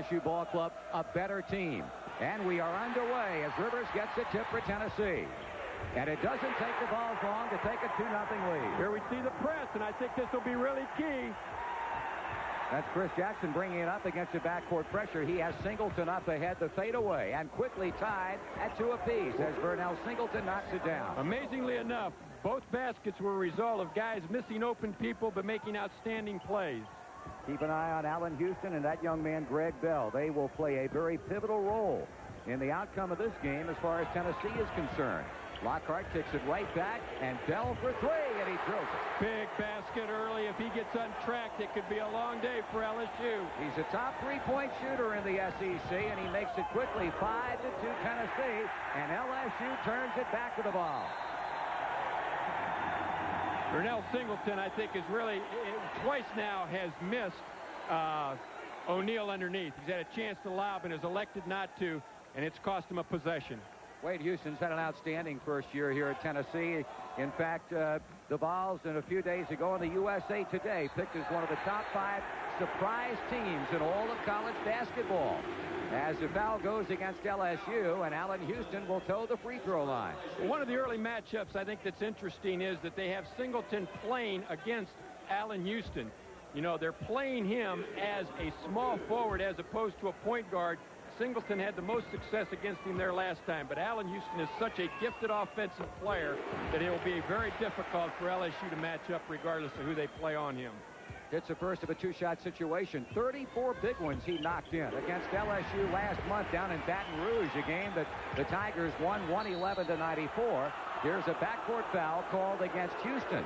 LSU ball club a better team. And we are underway as Rivers gets a tip for Tennessee. And it doesn't take the Vols long to take a 2-0 lead. Here we see the press, and I think this will be really key. That's Chris Jackson bringing it up against the backcourt pressure. He has Singleton up ahead, the fadeaway, and quickly tied at 2 apiece as Vernell Singleton knocks it down. Amazingly enough, both baskets were a result of guys missing open people but making outstanding plays. Keep an eye on Allen Houston and that young man, Greg Bell. They will play a very pivotal role in the outcome of this game as far as Tennessee is concerned. Lockhart kicks it right back, and Bell for 3, and he drills it. Big basket early. If he gets untracked, it could be a long day for LSU. He's a top 3-point shooter in the SEC, and he makes it quickly 5-2 Tennessee, and LSU turns it back to the ball. Vernell Singleton, I think, is really, twice now has missed O'Neal underneath. He's had a chance to lob and has elected not to, and it's cost him a possession. Wade Houston's had an outstanding first year here at Tennessee. In fact, the Vols, a few days ago in the USA Today, picked as one of the top 5 surprise teams in all of college basketball. As the foul goes against LSU, and Allen Houston will toe the free throw line. One of the early matchups I think that's interesting is that they have Singleton playing against Allen Houston. You know, they're playing him as a small forward as opposed to a point guard. Singleton had the most success against him there last time, but Allen Houston is such a gifted offensive player that it will be very difficult for LSU to match up regardless of who they play on him. It's the first of a 2-shot situation. 34 big ones he knocked in against LSU last month down in Baton Rouge, a game that the Tigers won 111-94. Here's a backcourt foul called against Houston.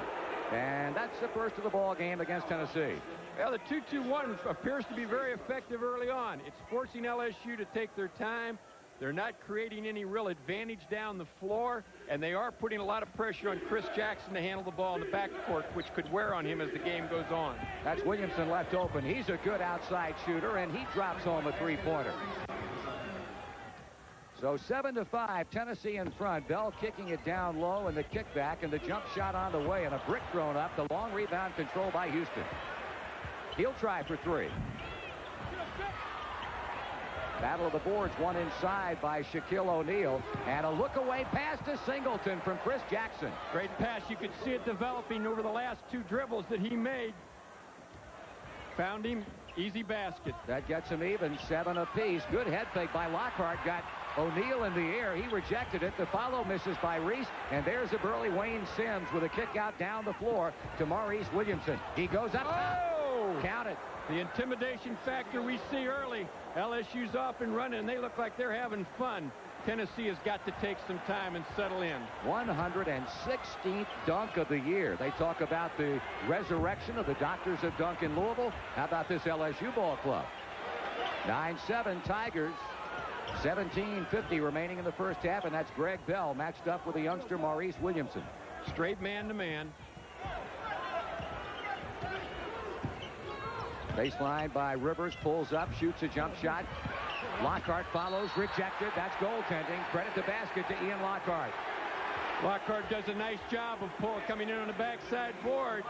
And that's the first of the ball game against Tennessee. Well, the 2-2-1 appears to be very effective early on. It's forcing LSU to take their time. They're not creating any real advantage down the floor, and they are putting a lot of pressure on Chris Jackson to handle the ball in the backcourt, which could wear on him as the game goes on. That's Williamson left open. He's a good outside shooter, and he drops home a 3-pointer. So 7-5, Tennessee in front. Bell kicking it down low, and the kickback, and the jump shot on the way, and a brick thrown up. The long rebound controlled by Houston. He'll try for 3. Battle of the boards, one inside by Shaquille O'Neal, and a look-away pass to Singleton from Chris Jackson. Great pass. You could see it developing over the last 2 dribbles that he made. Found him. Easy basket. That gets him even. 7 apiece. Good head fake by Lockhart. Got O'Neal in the air. He rejected it. The follow misses by Reese. And there's a burly Wayne Sims with a kick out down the floor to Maurice Williamson. He goes up. Oh! Count it. The intimidation factor we see early. LSU's off and running, and they look like they're having fun. Tennessee has got to take some time and settle in. 116th dunk of the year. They talk about the resurrection of the Doctors of Dunk in Louisville. How about this LSU ball club? 9-7 Tigers. 17:50 remaining in the first half, and that's Greg Bell matched up with the youngster Maurice Williamson. Straight man-to-man. Baseline by Rivers, pulls up, shoots a jump shot. Lockhart follows, rejected. That's goaltending. Credit the basket to Ian Lockhart. Lockhart does a nice job of coming in on the backside board.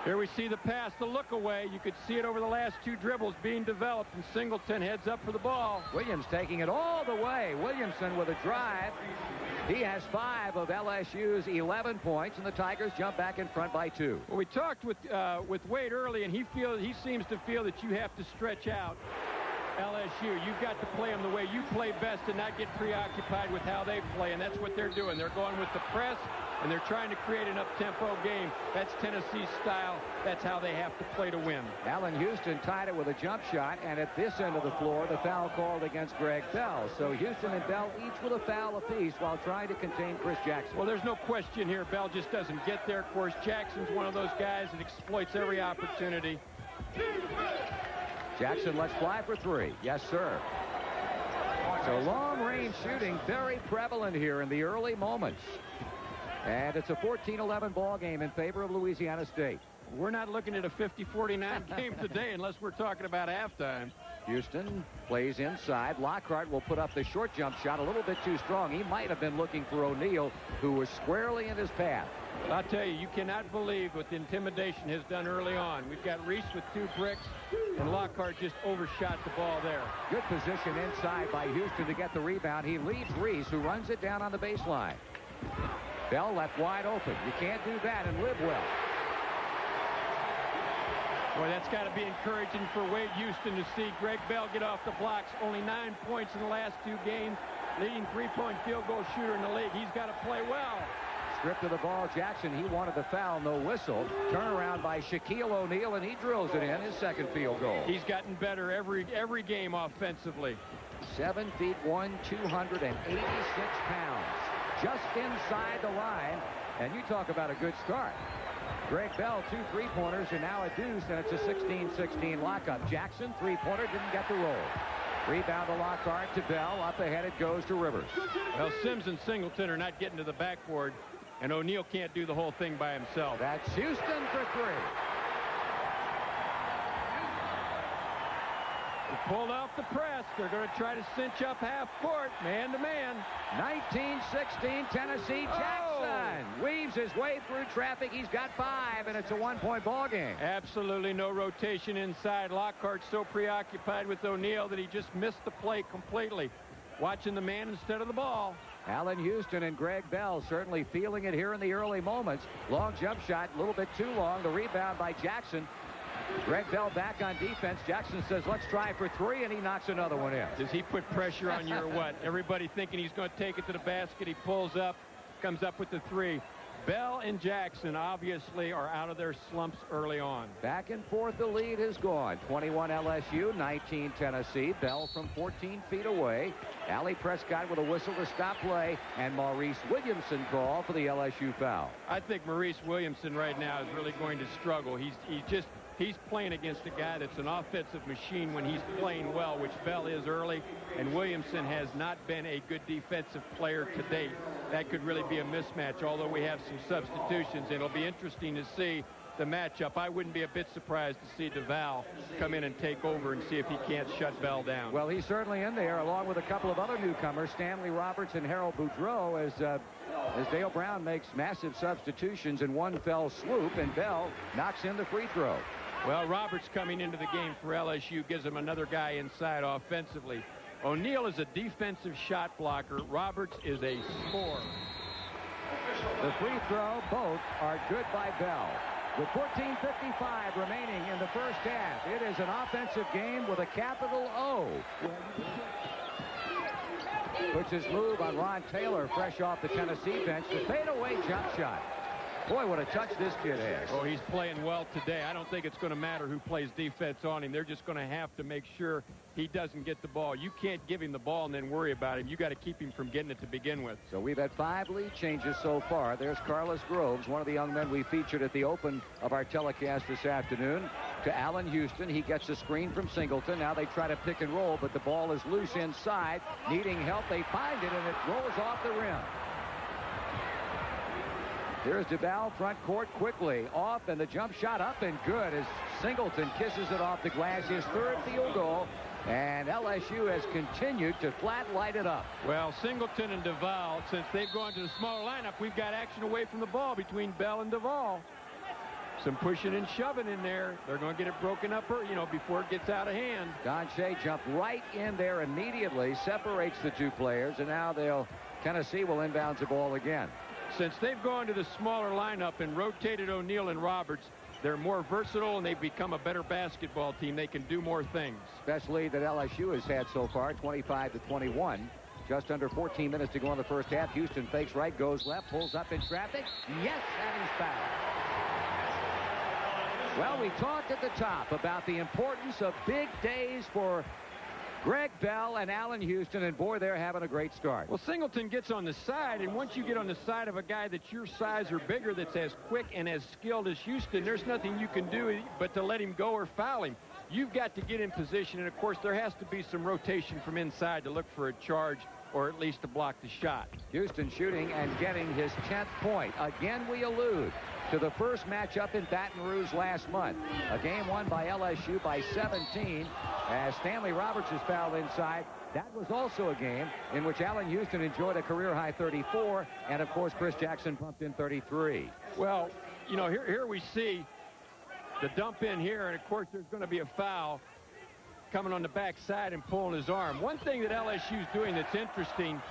Here we see the pass, the look away. You could see it over the last 2 dribbles being developed, and Singleton heads up for the ball. Williams taking it all the way. Williamson with a drive. He has 5 of LSU's 11 points, and the Tigers jump back in front by 2. Well, we talked with Wade early, and he seems to feel that you have to stretch out LSU. You've got to play them the way you play best and not get preoccupied with how they play, and that's what they're doing. They're going with the press, and they're trying to create an up-tempo game. That's Tennessee's style. That's how they have to play to win. Allen Houston tied it with a jump shot, and at this end of the floor, the foul called against Greg Bell. So Houston and Bell each with a foul apiece while trying to contain Chris Jackson. Well, there's no question here. Bell just doesn't get there. Of course, Jackson's one of those guys that exploits every opportunity. Jackson lets fly for 3. Yes, sir. So long-range shooting very prevalent here in the early moments. And it's a 14-11 ball game in favor of Louisiana State. We're not looking at a 50-49 game today unless we're talking about halftime. Houston plays inside. Lockhart will put up the short jump shot a little bit too strong. He might have been looking for O'Neal, who was squarely in his path. I'll tell you, you cannot believe what the intimidation has done early on. We've got Reese with 2 bricks, and Lockhart just overshot the ball there. Good position inside by Houston to get the rebound. He leads Reese, who runs it down on the baseline. Bell left wide open. You can't do that and live well. Boy, that's got to be encouraging for Wade Houston to see Greg Bell get off the blocks. Only 9 points in the last 2 games. Leading three-point field goal shooter in the league. He's got to play well. Stripped of the ball, Jackson. He wanted the foul, no whistle. Turnaround by Shaquille O'Neal, and he drills it in, his second field goal. He's gotten better every game offensively. 7 feet 1, 286 pounds. Just inside the line, and you talk about a good start. Greg Bell, 2 3-pointers, and now a deuce, and it's a 16-16 lockup. Jackson, 3-pointer, didn't get the roll. Rebound to Lockhart to Bell. Up ahead it goes to Rivers. Well, Sims and Singleton are not getting to the backboard, and O'Neal can't do the whole thing by himself. That's Houston for 3. They pulled off the press. They're going to try to cinch up half court, man to man. 19-16 Tennessee. Jackson weaves his way through traffic. He's got 5, and it's a 1-point ball game. Absolutely no rotation inside. Lockhart so preoccupied with O'Neal that he just missed the play completely. Watching the man instead of the ball. Allen Houston and Greg Bell certainly feeling it here in the early moments. Long jump shot, a little bit too long. The rebound by Jackson. Greg Bell back on defense. Jackson says, let's try for 3, and he knocks another one in. Does he put pressure on you or what? Everybody thinking he's going to take it to the basket. He pulls up, comes up with the 3. Bell and Jackson obviously are out of their slumps early on. Back and forth, the lead has gone. 21 LSU, 19 Tennessee. Bell from 14 feet away. Allie Prescott with a whistle to stop play, and Maurice Williamson called for the LSU foul. I think Maurice Williamson right now is really going to struggle. He's playing against a guy that's an offensive machine when he's playing well, which Bell is early, and Williamson has not been a good defensive player to date. That could really be a mismatch, although we have some substitutions. It'll be interesting to see the matchup. I wouldn't be a bit surprised to see DeVal come in and take over and see if he can't shut Bell down. Well, he's certainly in there, along with a couple of other newcomers, Stanley Roberts and Harold Boudreau, as Dale Brown makes massive substitutions in one fell swoop, and Bell knocks in the free throw. Well, Roberts coming into the game for LSU gives him another guy inside offensively. O'Neal is a defensive shot blocker. Roberts is a scorer. The free throw, both are good by Bell. With 14:55 remaining in the first half, it is an offensive game with a capital O. Puts his move on Ron Taylor, fresh off the Tennessee bench. The fadeaway jump shot. Boy, what a touch this kid has. Oh, he's playing well today. I don't think it's going to matter who plays defense on him. They're just going to have to make sure he doesn't get the ball. You can't give him the ball and then worry about him. You got to keep him from getting it to begin with. So we've had 5 lead changes so far. There's Carlos Groves, one of the young men we featured at the open of our telecast this afternoon, to Allen Houston. He gets a screen from Singleton. Now they try to pick and roll, but the ball is loose inside. Needing help, they find it, and it rolls off the rim. Here's DeVal, front court quickly. Off, and the jump shot up and good as Singleton kisses it off the glass. His 3rd field goal, and LSU has continued to flat light it up. Well, Singleton and DeVal, since they've gone to the smaller lineup, we've got action away from the ball between Bell and DeVal. Some pushing and shoving in there. They're going to get it broken up, before it gets out of hand. Don Shea jumped right in there immediately, separates the 2 players, and now Tennessee will inbounds the ball again. Since they've gone to the smaller lineup and rotated O'Neal and Roberts, they're more versatile and they've become a better basketball team. They can do more things. Best lead that LSU has had so far, 25-21. Just under 14 minutes to go in the first half. Houston fakes right, goes left, pulls up in traffic. Yes, and he's fouled. Well, we talked at the top about the importance of big days for Greg Bell and Allen Houston, and boy, they're having a great start. Well, Singleton gets on the side, and once you get on the side of a guy that's your size or bigger, that's as quick and as skilled as Houston, there's nothing you can do but to let him go or foul him. You've got to get in position, and of course, there has to be some rotation from inside to look for a charge or at least to block the shot. Houston shooting and getting his 10th point. Again, we allude to the first matchup in Baton Rouge last month. A game won by LSU by 17 as Stanley Roberts is fouled inside. That was also a game in which Allen Houston enjoyed a career-high 34, and, of course, Chris Jackson pumped in 33. Well, here we see the dump in here, and, of course, there's going to be a foul. coming on the backside and pulling his arm. One thing that LSU's doing that's interesting,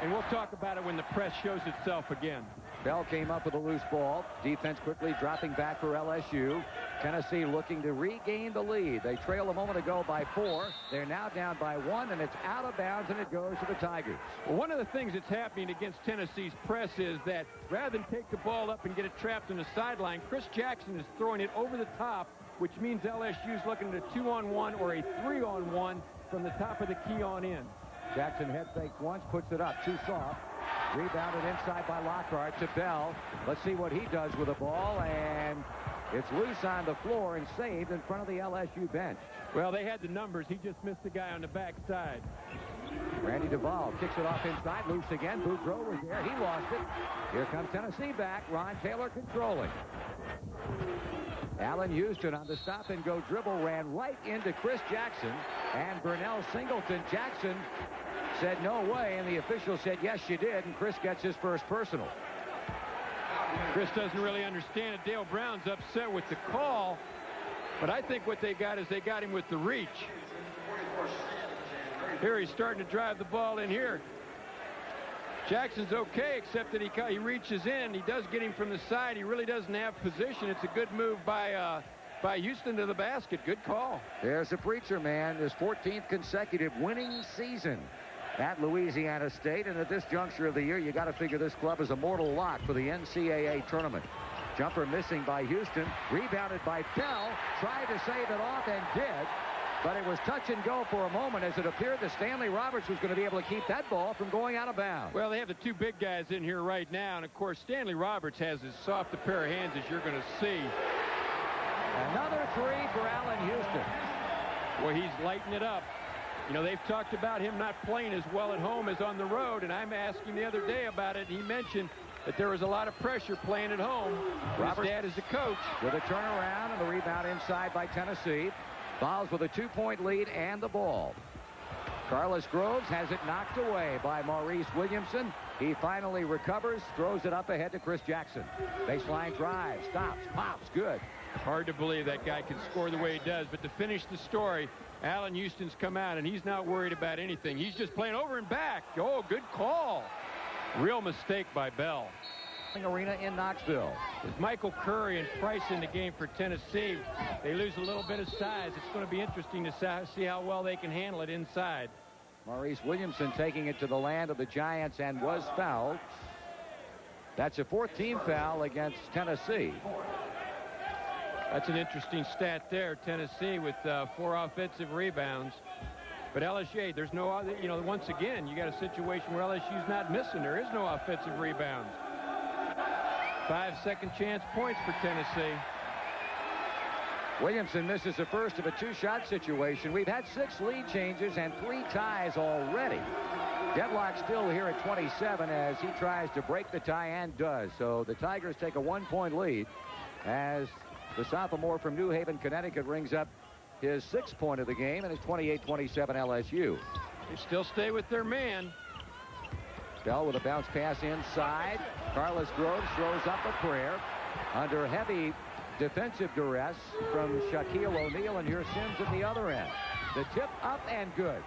and we'll talk about it when the press shows itself again. Bell came up with a loose ball. Defense quickly dropping back for LSU. Tennessee looking to regain the lead. They trailed a moment ago by 4. They're now down by 1, and it's out of bounds, and it goes to the Tigers. Well, one of the things that's happening against Tennessee's press is that rather than take the ball up and get it trapped in the sideline, Chris Jackson is throwing it over the top, which means LSU's looking at a 2-on-1 or a 3-on-1 from the top of the key on in. Jackson head fakes once, puts it up, too soft. Rebounded inside by Lockhart to Bell. Let's see what he does with the ball, and it's loose on the floor and saved in front of the LSU bench. Well, they had the numbers. He just missed the guy on the backside. Randy Duvall kicks it off inside, loose again. Boudreaux was there. He lost it. Here comes Tennessee back. Ron Taylor controlling. Allen Houston on the stop-and-go dribble ran right into Chris Jackson and Burnell Singleton. Jackson said no way, and the official said yes, you did, and Chris gets his first personal. Chris doesn't really understand it. Dale Brown's upset with the call, but I think what they got is they got him with the reach. Here he's starting to drive the ball in here. Jackson's okay, except that he reaches in. He does get him from the side. He really doesn't have position. It's a good move by Houston to the basket. Good call. There's a preacher man, his 14th consecutive winning season at Louisiana State. And at this juncture of the year, you got to figure this club is a mortal lock for the NCAA tournament. Jumper missing by Houston. Rebounded by Bell. Tried to save it off and did. But it was touch and go for a moment as it appeared that Stanley Roberts was going to be able to keep that ball from going out of bounds. Well, they have the two big guys in here right now. And, of course, Stanley Roberts has as soft a pair of hands as you're going to see. Another three for Allen Houston. Well, he's lighting it up. You know, they've talked about him not playing as well at home as on the road. And I'm asking the other day about it. And he mentioned that there was a lot of pressure playing at home. Roberts' dad is a coach. With a turnaround and the rebound inside by Tennessee. Vols with a 2-point lead and the ball. Carlos Groves has it knocked away by Maurice Williamson. He finally recovers, throws it up ahead to Chris Jackson. Baseline drive, stops, pops, good. Hard to believe that guy can score the way he does. But to finish the story, Allen Houston's come out, and he's not worried about anything. He's just playing over and back. Oh, good call. Real mistake by Bell. Arena in Knoxville. With Michael Curry and Price in the game for Tennessee, they lose a little bit of size. It's going to be interesting to see how well they can handle it inside. Maurice Williamson taking it to the land of the Giants and was fouled. That's a 4th-team foul against Tennessee. That's an interesting stat there. Tennessee with 4 offensive rebounds. But LSU, there's no other, you know, once again, you got a situation where LSU's not missing. There is no offensive rebounds. 5 second chance points for Tennessee. Williamson misses the first of a 2-shot situation. We've had 6 lead changes and 3 ties already. Deadlock still here at 27 as he tries to break the tie and does. So the Tigers take a 1-point lead as the sophomore from New Haven, Connecticut rings up his 6th point of the game, and it's 28-27 LSU. They still stay with their man. Bell with a bounce pass inside. Carlos Groves throws up a prayer under heavy defensive duress from Shaquille O'Neal, and here's Sims at the other end. The tip up and good.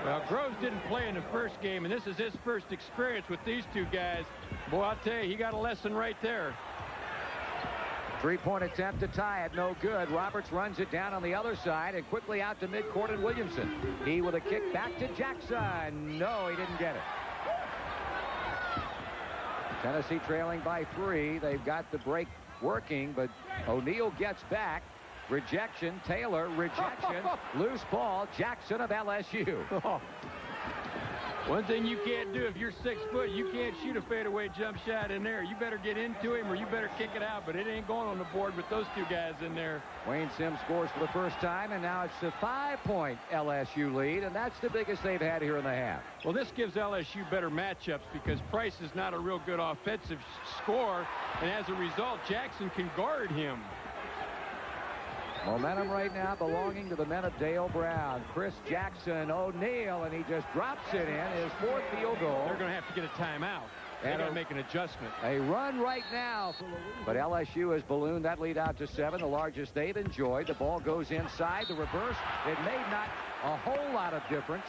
Well, Groves didn't play in the first game, and this is his first experience with these two guys. Boy, I'll tell you, he got a lesson right there. 3-point attempt to tie it, no good. Roberts runs it down on the other side and quickly out to midcourt and Williamson. He with a kick back to Jackson. No, he didn't get it. Tennessee trailing by 3. They've got the break working, but O'Neal gets back. Rejection, Taylor, rejection, loose ball, Jackson of LSU. One thing you can't do if you're 6 foot, you can't shoot a fadeaway jump shot in there. You better get into him or you better kick it out, but it ain't going on the board with those 2 guys in there. Wayne Sims scores for the first time, and now it's a 5-point LSU lead, and that's the biggest they've had here in the half. Well, this gives LSU better matchups because Price is not a real good offensive scorer, and as a result, Jackson can guard him. Momentum right now belonging to the men of Dale Brown. Chris Jackson, O'Neal, and he just drops it in. His 4th field goal. They're going to have to get a timeout. They got to make an adjustment. A run right now. But LSU has ballooned that lead out to 7, the largest they've enjoyed. The ball goes inside. The reverse, it made not a whole lot of difference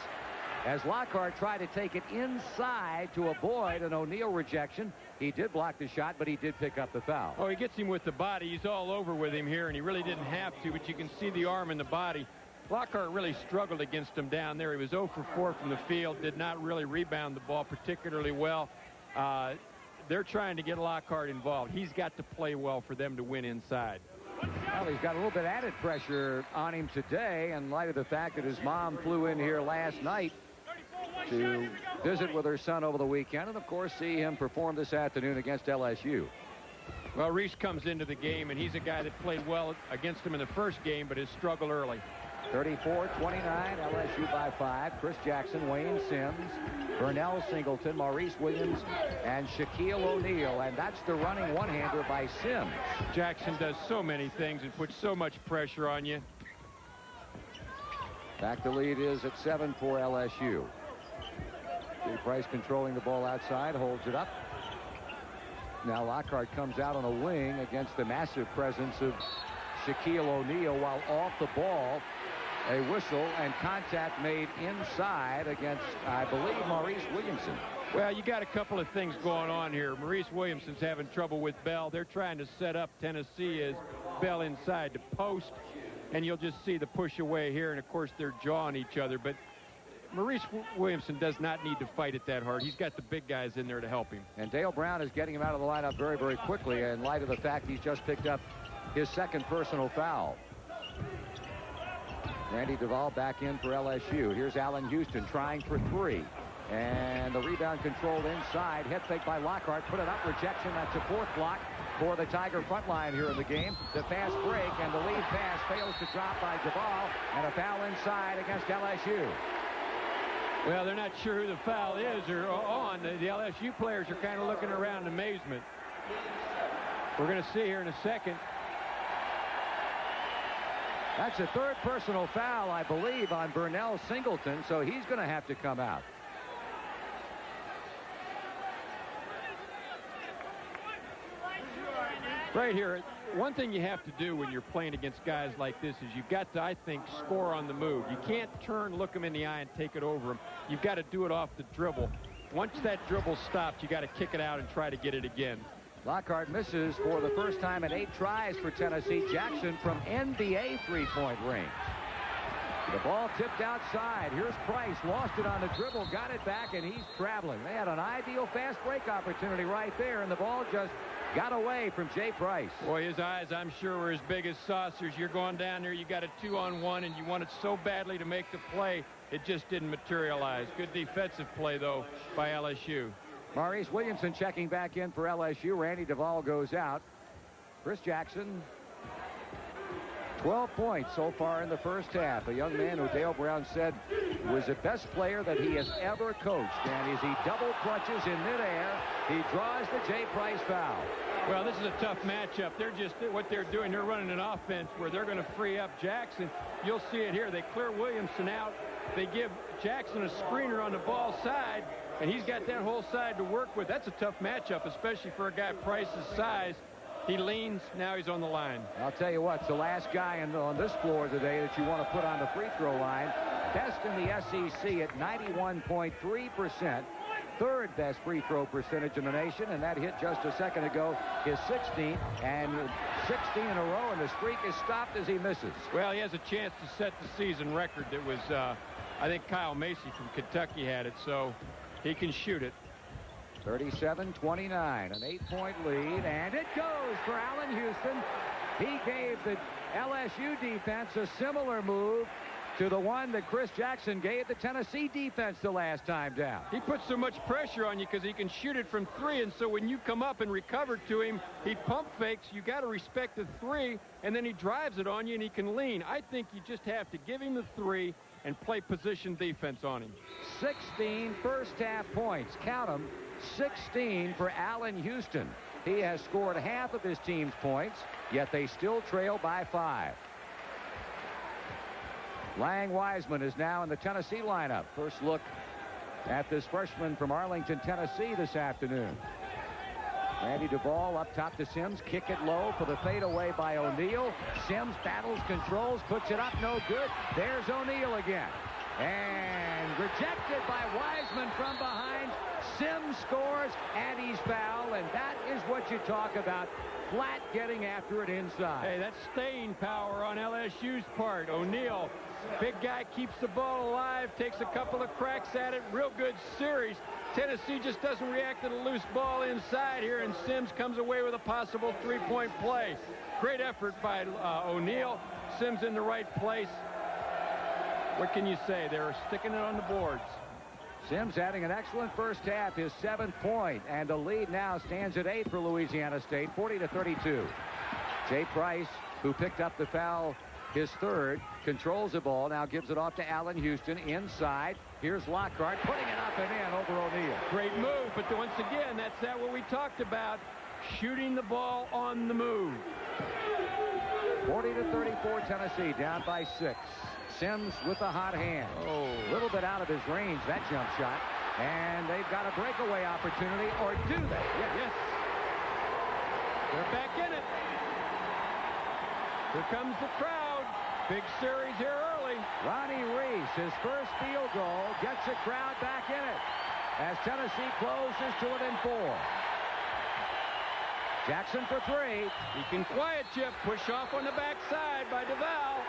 as Lockhart tried to take it inside to avoid an O'Neal rejection. He did block the shot, but he did pick up the foul. Oh, he gets him with the body. He's all over with him here, and he really didn't have to, but you can see the arm and the body. Lockhart really struggled against him down there. He was 0 for 4 from the field, did not really rebound the ball particularly well. They're trying to get Lockhart involved. He's got to play well for them to win inside. Well, he's got a little bit added pressure on him today in light of the fact that his mom flew in here last night to visit with her son over the weekend, and of course see him perform this afternoon against LSU. Well, Reese comes into the game, and he's a guy that played well against him in the first game, but has struggled early. 34-29, LSU by 5. Chris Jackson, Wayne Sims, Burnell Singleton, Maurice Williams, and Shaquille O'Neal. And that's the running one-hander by Sims. Jackson does so many things and puts so much pressure on you. Back the lead is at 7 for LSU. Jay Price controlling the ball outside, holds it up. Now Lockhart comes out on a wing against the massive presence of Shaquille O'Neal, while off the ball. A whistle and contact made inside against, I believe, Maurice Williamson. Well, you got a couple of things going on here. Maurice Williamson's having trouble with Bell. They're trying to set up Tennessee as Bell inside the post, and you'll just see the push away here, and of course they're jawing each other. But Maurice Williamson does not need to fight it that hard. He's got the big guys in there to help him. And Dale Brown is getting him out of the lineup very, very quickly in light of the fact he's just picked up his second personal foul. Randy Duvall back in for LSU. Here's Allen Houston trying for 3. And the rebound controlled inside. Head fake by Lockhart. Put it up. Rejection. That's a 4th block for the Tiger front line here in the game. The fast break and the lead pass fails to drop by Duvall. And a foul inside against LSU. Well, they're not sure who the foul is or on. The LSU players are kind of looking around in amazement. We're going to see here in a second. That's a 3rd personal foul, I believe, on Burnell Singleton, so he's going to have to come out. Right here, one thing you have to do when you're playing against guys like this is you've got to, I think, score on the move. You can't turn, look them in the eye, and take it over them. You've got to do it off the dribble. Once that dribble stops, you got to kick it out and try to get it again. Lockhart misses for the first time in 8 tries for Tennessee. Jackson from NBA three-point range. The ball tipped outside. Here's Price. Lost it on the dribble. Got it back, and he's traveling. They had an ideal fast break opportunity right there, and the ball just got away from Jay Price. Boy, his eyes, I'm sure, were as big as saucers. You're going down there. You got a 2-on-1, and you wanted so badly to make the play. It just didn't materialize. Good defensive play, though, by LSU. Maurice Williamson checking back in for LSU. Randy Duvall goes out. Chris Jackson, 12 points so far in the first half. A young man who Dale Brown said was the best player that he has ever coached. And as he double clutches in midair, he draws the Jay Price foul. Well, this is a tough matchup. They're just what they're doing. They're running an offense where they're going to free up Jackson. You'll see it here. They clear Williamson out. They give Jackson a screener on the ball side, and he's got that whole side to work with. That's a tough matchup, especially for a guy Price's size. He leans. Now he's on the line. I'll tell you what, it's the last guy on this floor today that you want to put on the free throw line. Best in the SEC at 91.3%. 3rd best free throw percentage in the nation, and that hit just a second ago is 16th, and 16 in a row, and the streak is stopped as he misses. Well, he has a chance to set the season record. That was, I think, Kyle Macy from Kentucky had it, so he can shoot it. 37-29, an 8-point lead, and it goes for Allen Houston. He gave the LSU defense a similar move to the one that Chris Jackson gave the Tennessee defense the last time down. He puts so much pressure on you because he can shoot it from 3, and so when you come up and recover to him, he pump fakes. You got to respect the 3, and then he drives it on you, and he can lean. I think you just have to give him the 3 and play position defense on him. 16 first half points. Count them. 16 for Allen Houston. He has scored half of his team's points, yet they still trail by 5. Lang Wiseman is now in the Tennessee lineup. First look at this freshman from Arlington, Tennessee this afternoon. Randy Duvall up top to Sims. Kick it low for the fadeaway by O'Neal. Sims battles, controls, puts it up, no good. There's O'Neal again. And rejected by Wiseman from behind. Sims scores, and he's fouled, and that is what you talk about. Flat getting after it inside. Hey, that's staying power on LSU's part. O'Neal, big guy, keeps the ball alive, takes a couple of cracks at it. Real good series. Tennessee just doesn't react to the loose ball inside here, and Sims comes away with a possible three-point play. Great effort by O'Neal. Sims in the right place. What can you say? They're sticking it on the boards. Sims having an excellent first half, his 7th point, and the lead now stands at 8 for Louisiana State, 40-32. Jay Price, who picked up the foul, his 3rd, controls the ball, now gives it off to Allen Houston inside. Here's Lockhart putting it up and in over O'Neal. Great move, but once again, that's that what we talked about, shooting the ball on the move. 40-34, Tennessee down by 6. Sims with a hot hand. A little bit out of his range, that jump shot. And they've got a breakaway opportunity, or do they? Yes. They're back in it. Here comes the crowd. Big series here early. Ronnie Reese, his first field goal, gets the crowd back in it as Tennessee closes to within 4. Jackson for 3. He can quiet Chip. Push off on the backside by DeVal.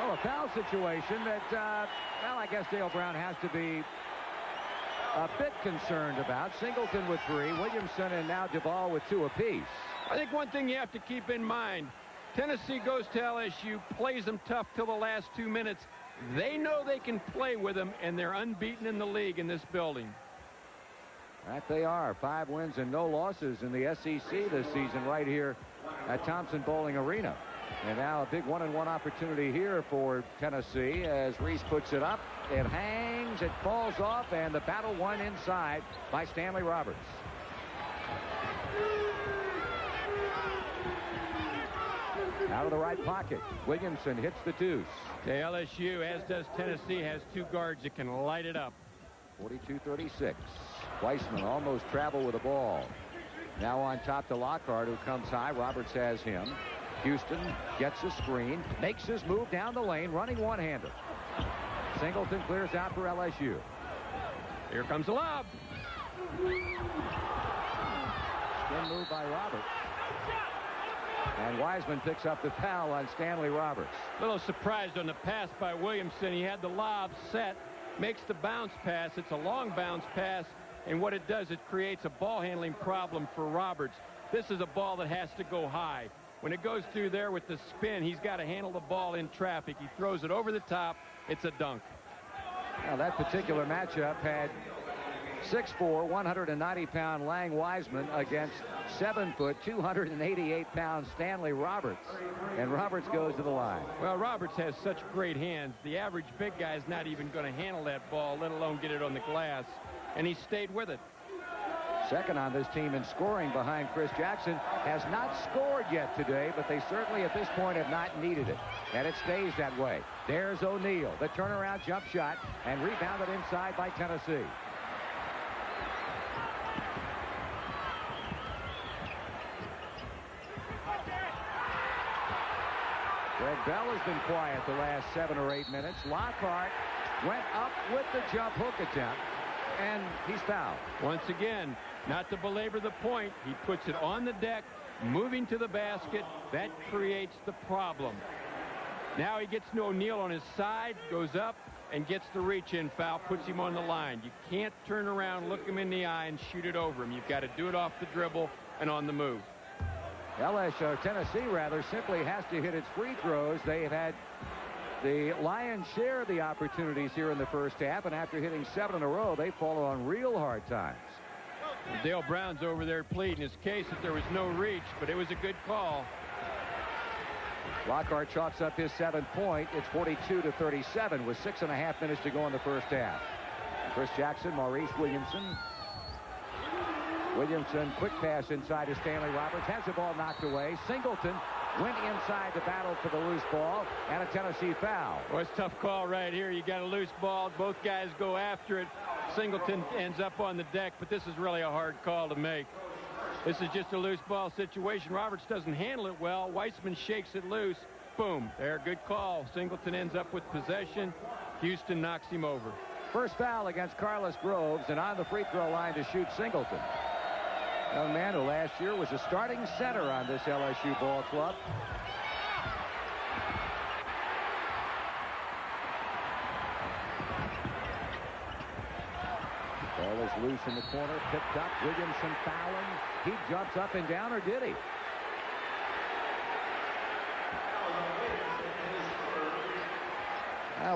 Oh, a foul situation that, well, I guess Dale Brown has to be a bit concerned about. Singleton with 3, Williamson and now Duvall with 2 apiece. I think one thing you have to keep in mind, Tennessee goes to LSU, plays them tough till the last 2 minutes. They know they can play with them, and they're unbeaten in the league in this building. That they are. 5 wins and no losses in the SEC this season right here at Thompson Bowling Arena. And now a big 1-and-1 opportunity here for Tennessee as Reese puts it up. It hangs, it falls off, and the battle won inside by Stanley Roberts. Out of the right pocket, Williamson hits the deuce. The LSU, as does Tennessee, has 2 guards that can light it up. 42-36. Weissman almost traveled with the ball. Now on top to Lockhart, who comes high. Roberts has him. Houston gets a screen, makes his move down the lane, running one-hander. Singleton clears out for LSU. Here comes the lob. Spin move by Roberts. And Wiseman picks up the foul on Stanley Roberts. A little surprised on the pass by Williamson. He had the lob set, makes the bounce pass. It's a long bounce pass, and what it does, it creates a ball handling problem for Roberts. This is a ball that has to go high. When it goes through there with the spin, he's got to handle the ball in traffic. He throws it over the top. It's a dunk. Now that particular matchup had 6'4", 190-pound Lang Wiseman against 7-foot, 288-pound Stanley Roberts. And Roberts goes to the line. Well, Roberts has such great hands. The average big guy is not even going to handle that ball, let alone get it on the glass. And he stayed with it. Second on this team in scoring behind Chris Jackson. Has not scored yet today, but they certainly at this point have not needed it. And it stays that way. There's O'Neal, the turnaround jump shot, and rebounded inside by Tennessee. Greg Bell has been quiet the last 7 or 8 minutes. Lockhart went up with the jump hook attempt, and he's fouled. Once again, not to belabor the point, he puts it on the deck, moving to the basket. That creates the problem. Now he gets to O'Neal on his side, goes up, and gets the reach-in foul, puts him on the line. You can't turn around, look him in the eye, and shoot it over him. You've got to do it off the dribble and on the move. Tennessee simply has to hit its free throws. They have had the lion's share of the opportunities here in the first half, and after hitting 7 in a row, they fall on real hard times. Dale Brown's over there pleading his case that there was no reach, but it was a good call. Lockhart chalks up his 7th point. It's 42-37 with 6.5 minutes to go in the first half. Chris Jackson, Maurice Williamson. Williamson, quick pass inside to Stanley Roberts. Has the ball knocked away. Singleton went inside the battle for the loose ball, and a Tennessee foul. Well, it's a tough call right here. You got a loose ball. Both guys go after it. Singleton ends up on the deck, but this is really a hard call to make. This is just a loose ball situation. Roberts doesn't handle it well. Weissman shakes it loose. Boom. There, good call. Singleton ends up with possession. Houston knocks him over. First foul against Carlos Groves, and on the free throw line to shoot Singleton. Young man who last year was a starting center on this LSU ball club. Ball is loose in the corner, picked up. Williamson fouling. He jumps up and down, or did he?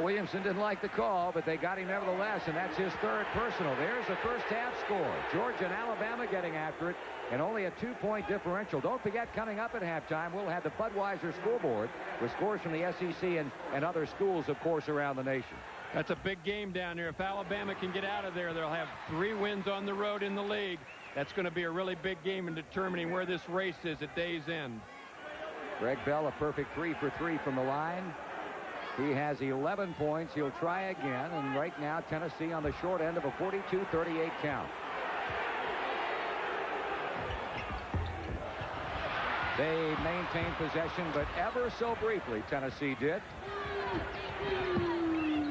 Williamson didn't like the call, but they got him nevertheless, and that's his third personal. There's the first half score. Georgia and Alabama getting after it, and only a 2-point differential. Don't forget, coming up at halftime, we'll have the Budweiser scoreboard with scores from the SEC and other schools, of course, around the nation. That's a big game down there. If Alabama can get out of there, they'll have 3 wins on the road in the league. That's going to be a really big game in determining where this race is at day's end. Greg Bell, a perfect 3 for 3 from the line. He has 11 points. He'll try again, and right now Tennessee on the short end of a 42-38 count. They maintained possession, but ever so briefly Tennessee did.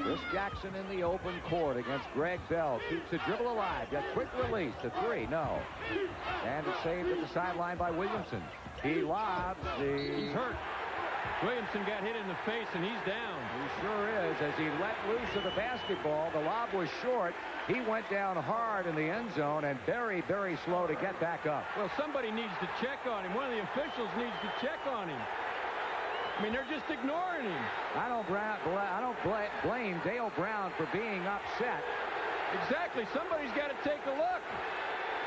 Chris Jackson in the open court against Greg Bell. Keeps the dribble alive. Got quick release. The 3, no. And it's saved at the sideline by Williamson. He lobs the... He's hurt. Williamson got hit in the face, and he's down. He sure is. As he let loose of the basketball, the lob was short. He went down hard in the end zone and very, very slow to get back up. Well, somebody needs to check on him. One of the officials needs to check on him. I mean, they're just ignoring him. I don't blame Dale Brown for being upset. Exactly. Somebody's got to take a look.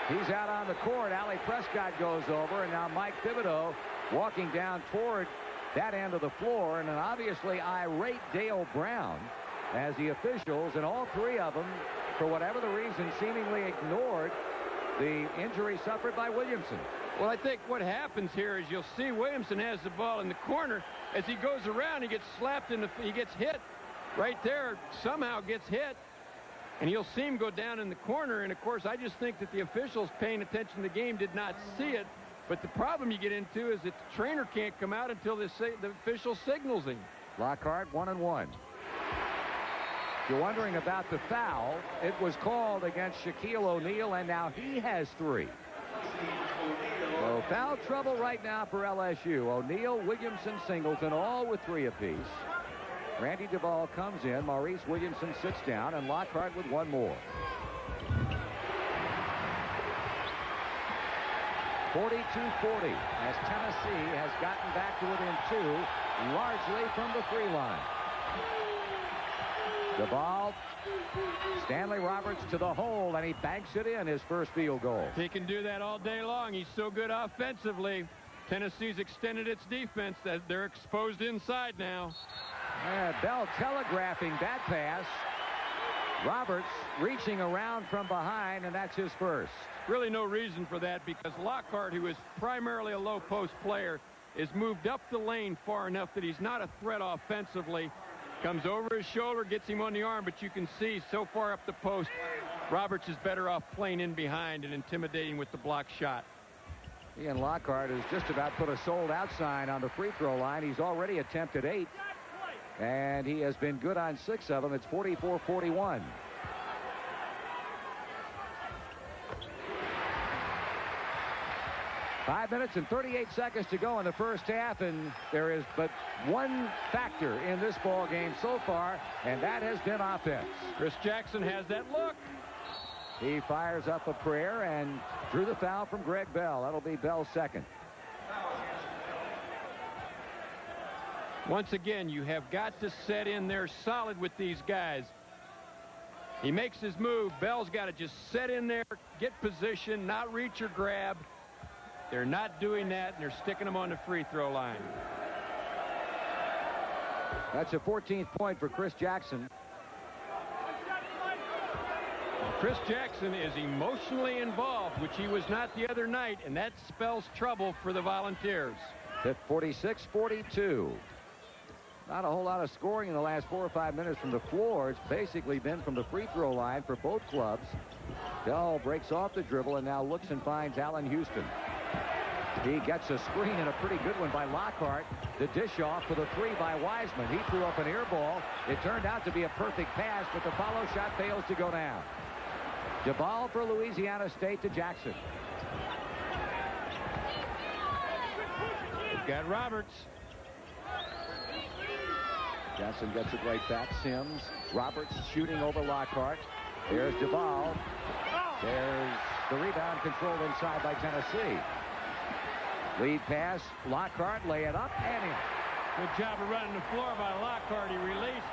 He's out on the court. Allie Prescott goes over, and now Mike Thibodeau walking down toward that end of the floor, and an obviously irate Dale Brown as the officials, and all 3 of them, for whatever the reason, seemingly ignored the injury suffered by Williamson. Well, I think what happens here is you'll see Williamson has the ball in the corner. As he goes around, he gets slapped he gets hit right there, somehow gets hit, and you'll see him go down in the corner. And of course, I just think that the officials paying attention to the game did not see it. But the problem you get into is that the trainer can't come out until the official signals him. Lockhart 1-1. If you're wondering about the foul, it was called against Shaquille O'Neal, and now he has 3. So foul trouble right now for LSU. O'Neal, Williamson, Singleton, all with 3 apiece. Randy Duvall comes in. Maurice Williamson sits down, and Lockhart with 1 more. 42-40 as Tennessee has gotten back to within 2, largely from the free line. The ball, Stanley Roberts to the hole, and he banks it in, his first field goal. He can do that all day long. He's so good offensively. Tennessee's extended its defense. They're exposed inside now. Bell telegraphing that pass. Roberts reaching around from behind, and that's his first. Really no reason for that, because Lockhart, who is primarily a low post player, is moved up the lane far enough that he's not a threat offensively. Comes over his shoulder, gets him on the arm, but you can see so far up the post, Roberts is better off playing in behind and intimidating with the block shot. Ian Lockhart has just about put a sold out sign on the free throw line. He's already attempted 8, and he has been good on 6 of them. It's 44-41. Five minutes and 38 seconds to go in the first half, and there is but one factor in this ball game so far, and that has been offense. Chris Jackson has that look. He fires up a prayer and drew the foul from Greg Bell. That'll be Bell's second. Once again, you have got to set in there solid with these guys. He makes his move. Bell's got to just set in there, get position, not reach or grab. They're not doing that, and they're sticking them on the free throw line. That's a 14th point for Chris Jackson. Chris Jackson is emotionally involved, which he was not the other night, and that spells trouble for the Volunteers. 46-42. Not a whole lot of scoring in the last 4 or 5 minutes from the floor. It's basically been from the free throw line for both clubs. Bell breaks off the dribble and now looks and finds Allen Houston. He gets a screen and a pretty good one by Lockhart. The dish off for the three by Wiseman. He threw up an air ball. It turned out to be a perfect pass, but the follow shot fails to go down. The ball for Louisiana State to Jackson. We've got Roberts. Jackson gets it right back. Sims. Roberts shooting over Lockhart. There's Duvall. There's the rebound controlled inside by Tennessee. Lead pass. Lockhart lay it up and in. Good job of running the floor by Lockhart. He released.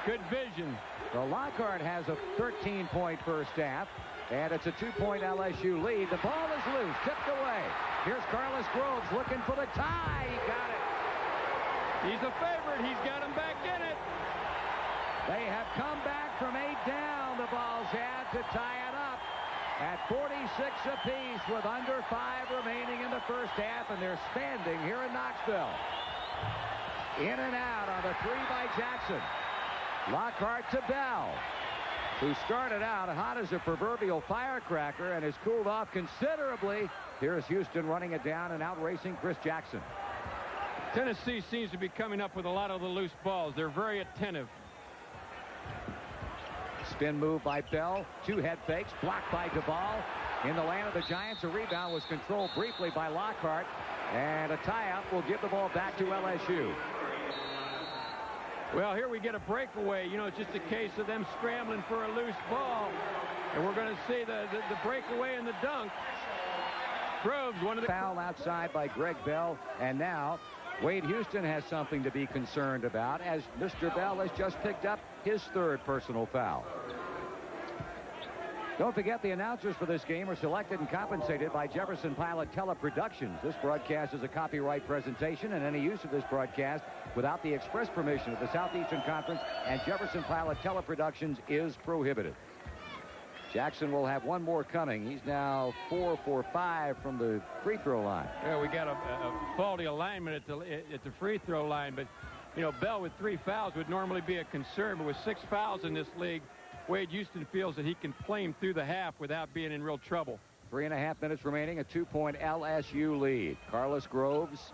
Good vision. So Lockhart has a 13-point first half, and it's a 2-point LSU lead. The ball is loose, tipped away. Here's Carlos Groves looking for the tie. He got it. He's a favorite. He's got him back in it. They have come back from 8 down, the Vols had, to tie it up at 46 apiece with under 5 remaining in the first half, and they're standing here in Knoxville. In and out on the three by Jackson. Lockhart to Bell, who started out hot as a proverbial firecracker and has cooled off considerably. Here's Houston running it down and out racing Chris Jackson. Tennessee seems to be coming up with a lot of the loose balls. They're very attentive. Spin move by Bell. 2 head fakes blocked by Duvall. In the land of the Giants, a rebound was controlled briefly by Lockhart, and a tie-up will give the ball back to LSU. Well, here we get a breakaway. You know, it's just a case of them scrambling for a loose ball. And we're going to see the breakaway and the dunk. Groves, one of the... Foul outside by Greg Bell. And now Wade Houston has something to be concerned about, as Mr. Bell has just picked up his 3rd personal foul. Don't forget, the announcers for this game are selected and compensated by Jefferson Pilot Teleproductions. This broadcast is a copyright presentation, and any use of this broadcast without the express permission of the Southeastern Conference and Jefferson Pilot Teleproductions is prohibited. Jackson will have one more coming. He's now 4 for 5 from the free throw line. Yeah, we got a faulty alignment at the free throw line, but you know, Bell with 3 fouls would normally be a concern, but with 6 fouls in this league, Wade Houston feels that he can play him through the half without being in real trouble. 3.5 minutes remaining, a 2-point LSU lead. Carlos Groves,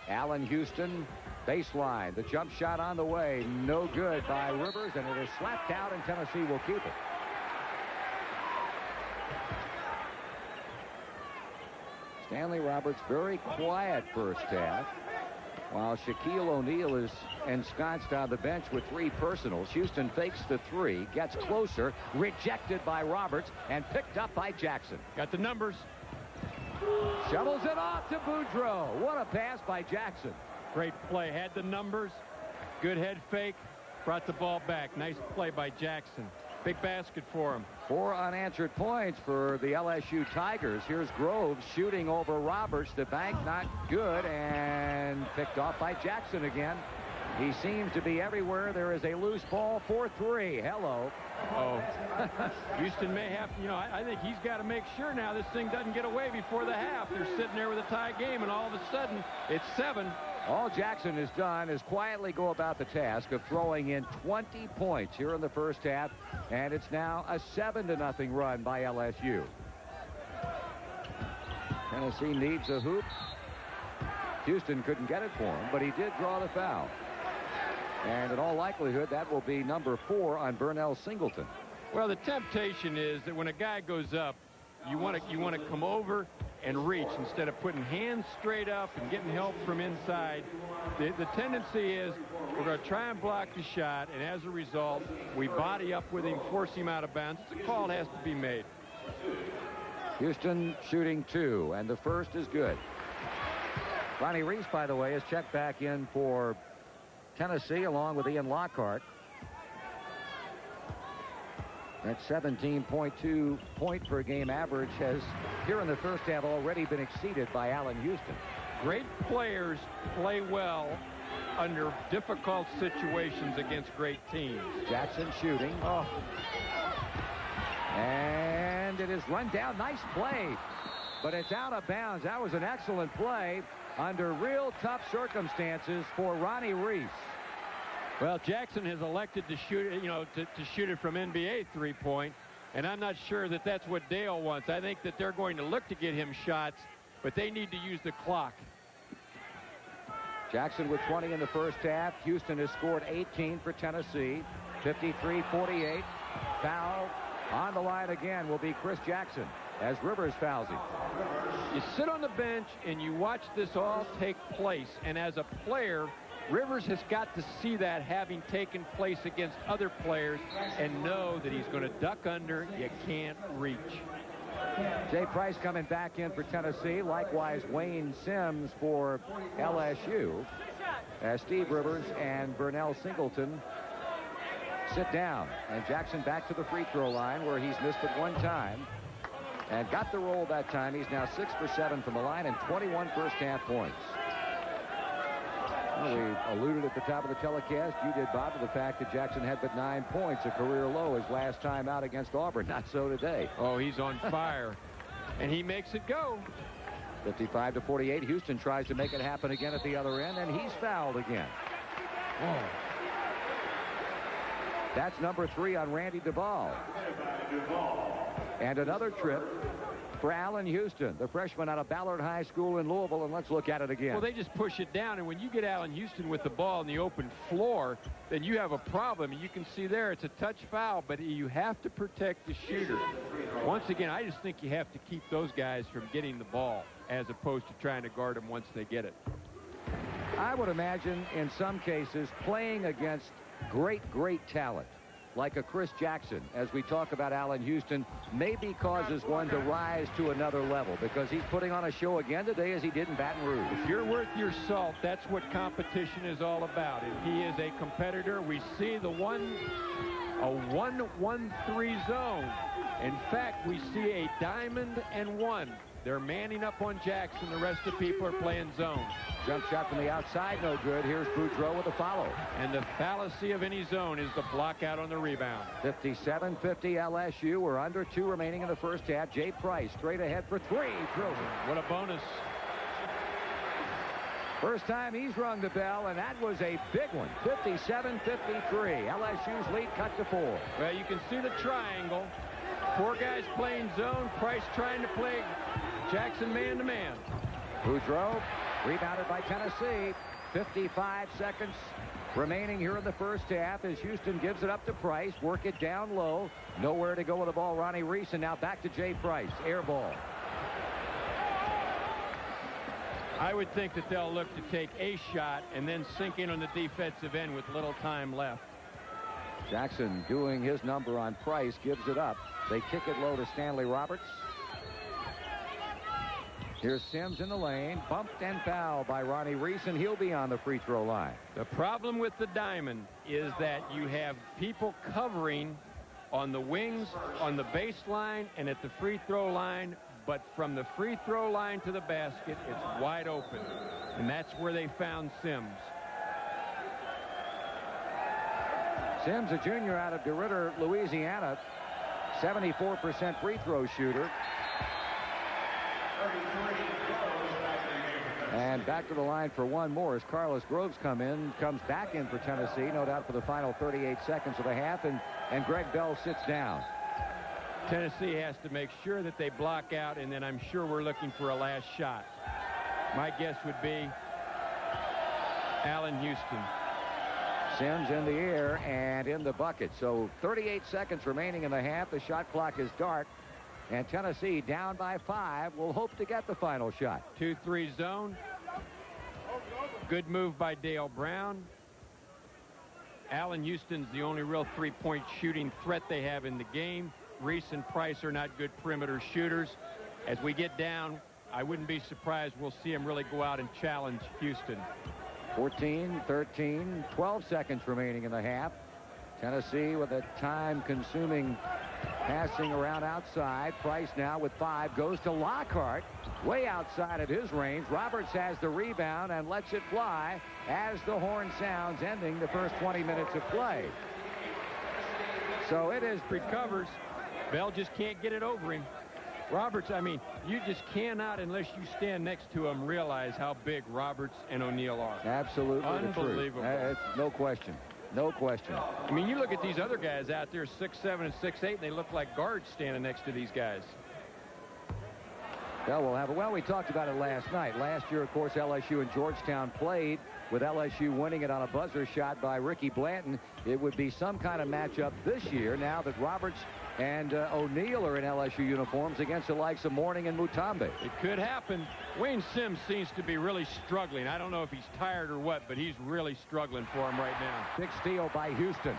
Allen Houston, baseline. The jump shot on the way, no good by Rivers, and it is slapped out, and Tennessee will keep it. Stanley Roberts, very quiet first half, while Shaquille O'Neal is ensconced on the bench with 3 personals. Houston fakes the 3, gets closer, rejected by Roberts, and picked up by Jackson. Got the numbers. Shovels it off to Boudreaux. What a pass by Jackson. Great play. Had the numbers. Good head fake. Brought the ball back. Nice play by Jackson. Big basket for him. 4 unanswered points for the LSU Tigers. Here's Groves shooting over Roberts. The bank not good, and picked off by Jackson again. He seems to be everywhere. There is a loose ball for 3. Hello. Oh. Houston may have, you know, I think he's got to make sure now this thing doesn't get away before the half. They're sitting there with a tie game, and all of a sudden it's 7. All Jackson has done is quietly go about the task of throwing in 20 points here in the first half, and it's now a 7-0 run by LSU. Tennessee needs a hoop. Houston couldn't get it for him, but he did draw the foul. And in all likelihood, that will be number 4 on Burnell Singleton. Well, the temptation is that when a guy goes up, you want to come over and reach instead of putting hands straight up and getting help from inside. The tendency is we're going to try and block the shot, and as a result, we body up with him, force him out of bounds. The call has to be made. Houston shooting 2, and the first is good. Ronnie Reese, by the way, is checked back in for Tennessee along with Ian Lockhart. That 17.2 point per game average has here in the first half already been exceeded by Allen Houston. Great players play well under difficult situations against great teams. Jackson shooting. Oh. And it is run down. Nice play. But it's out of bounds. That was an excellent play. under real tough circumstances for Ronnie Reese. Well, Jackson has elected to shoot it, to shoot it from NBA three-point, and I'm not sure that that's what Dale wants. I think that they're going to look to get him shots, but they need to use the clock. Jackson with 20 in the first half. Houston has scored 18 for Tennessee. 53-48. Foul on the line again will be Chris Jackson as Rivers fouls him. You sit on the bench and you watch this all take place, and as a player, Rivers has got to see that having taken place against other players and know that he's going to duck under. You can't reach. Jay Price coming back in for Tennessee. Likewise, Wayne Sims for LSU. As Steve Rivers and Burnell Singleton sit down. And Jackson back to the free throw line where he's missed it one time. And got the roll that time. He's now 6 for 7 from the line and 21 first half points. Well, we alluded at the top of the telecast, you did, Bob, to the fact that Jackson had but 9 points, a career low his last time out against Auburn. Not so today. Oh, he's on fire. And he makes it go. 55-48. Houston tries to make it happen again at the other end, and he's fouled again. Oh. That's number 3 on Randy Duvall. And another trip for Allen Houston, the freshman out of Ballard High School in Louisville, and let's look at it again. Well, they just push it down, and when you get Allen Houston with the ball in the open floor, then you have a problem. And you can see there it's a touch foul, but you have to protect the shooter. Once again, I just think you have to keep those guys from getting the ball as opposed to trying to guard them once they get it. I would imagine in some cases playing against great talent like a Chris Jackson, as we talk about Allen Houston, maybe causes one to rise to another level because he's putting on a show again today as he did in Baton Rouge. If you're worth your salt, that's what competition is all about. If he is a competitor, we see the 1-1-3 zone. In fact, we see a diamond and 1. They're manning up on Jackson. The rest of the people are playing zone. Jump shot from the outside, no good. Here's Boudreau with a follow. And the fallacy of any zone is the block out on the rebound. 57-50 LSU. We're under 2 remaining in the first half. Jay Price straight ahead for 3. Drills it. What a bonus. First time he's rung the bell, and that was a big one. 57-53. LSU's lead cut to 4. Well, you can see the triangle. 4 guys playing zone. Price trying to play Jackson man-to-man. Boudreau rebounded by Tennessee. 55 seconds remaining here in the first half as Houston gives it up to Price. Work it down low. Nowhere to go with the ball. Ronnie Reese, and now back to Jay Price. Air ball. I would think that they'll look to take a shot and then sink in on the defensive end with little time left. Jackson doing his number on Price, gives it up. They kick it low to Stanley Roberts. Here's Sims in the lane, bumped and fouled by Ronnie Reese, and he'll be on the free throw line. The problem with the diamond is that you have people covering on the wings, on the baseline, and at the free throw line, but from the free throw line to the basket, it's wide open, and that's where they found Sims. Sims, a junior out of DeRidder, Louisiana, 74% free throw shooter. And back to the line for one more as Carlos Groves comes back in for Tennessee, no doubt for the final 38 seconds of the half, and Greg Bell sits down. Tennessee has to make sure that they block out, and then I'm sure we're looking for a last shot. My guess would be Allen Houston. Sims in the air and in the bucket. So 38 seconds remaining in the half. The shot clock is dark. And Tennessee down by 5 will hope to get the final shot. 2-3 zone. Good move by Dale Brown. Allen Houston's the only real three-point shooting threat they have in the game. Reese and Price are not good perimeter shooters. As we get down, I wouldn't be surprised we'll see him really go out and challenge Houston. 14, 13, 12 seconds remaining in the half. Tennessee with a time-consuming passing around outside. Price now with 5 goes to Lockhart, way outside of his range. Roberts has the rebound and lets it fly as the horn sounds, ending the first 20 minutes of play. So it is recovers. Bell just can't get it over him. Roberts, I mean, you just cannot, unless you stand next to him, realize how big Roberts and O'Neal are. Absolutely. Unbelievable. It's no question. No question. I mean, you look at these other guys out there, 6'7" and 6'8", and they look like guards standing next to these guys. Well, we'll have it. Well, we talked about it last night. Last year, of course, LSU and Georgetown played, with LSU winning it on a buzzer shot by Ricky Blanton. It would be some kind of matchup this year now that Roberts and O'Neal are in LSU uniforms against the likes of Mourning and Mutombe. It could happen. Wayne Sims seems to be really struggling. I don't know if he's tired or what, but he's really struggling for him right now. Big steal by Houston.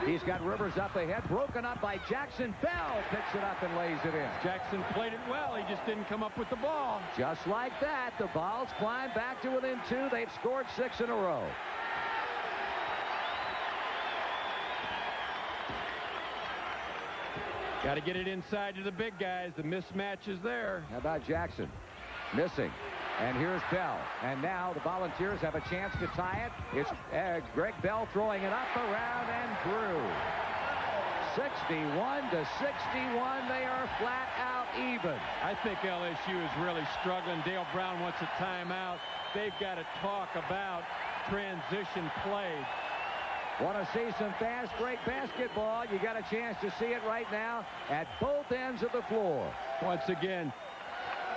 He's got Rivers up ahead, broken up by Jackson. Bell picks it up and lays it in. Jackson played it well. He just didn't come up with the ball. Just like that, the Vols climb back to within 2. They've scored 6 in a row. Got to get it inside to the big guys. The mismatch is there. How about Jackson? Missing. And here's Bell. And now the Volunteers have a chance to tie it. It's Greg Bell throwing it up, around, and through. 61 to 61. They are flat out even. I think LSU is really struggling. Dale Brown wants a timeout. They've got to talk about transition play. Want to see some fast break basketball? You got a chance to see it right now at both ends of the floor. Once again,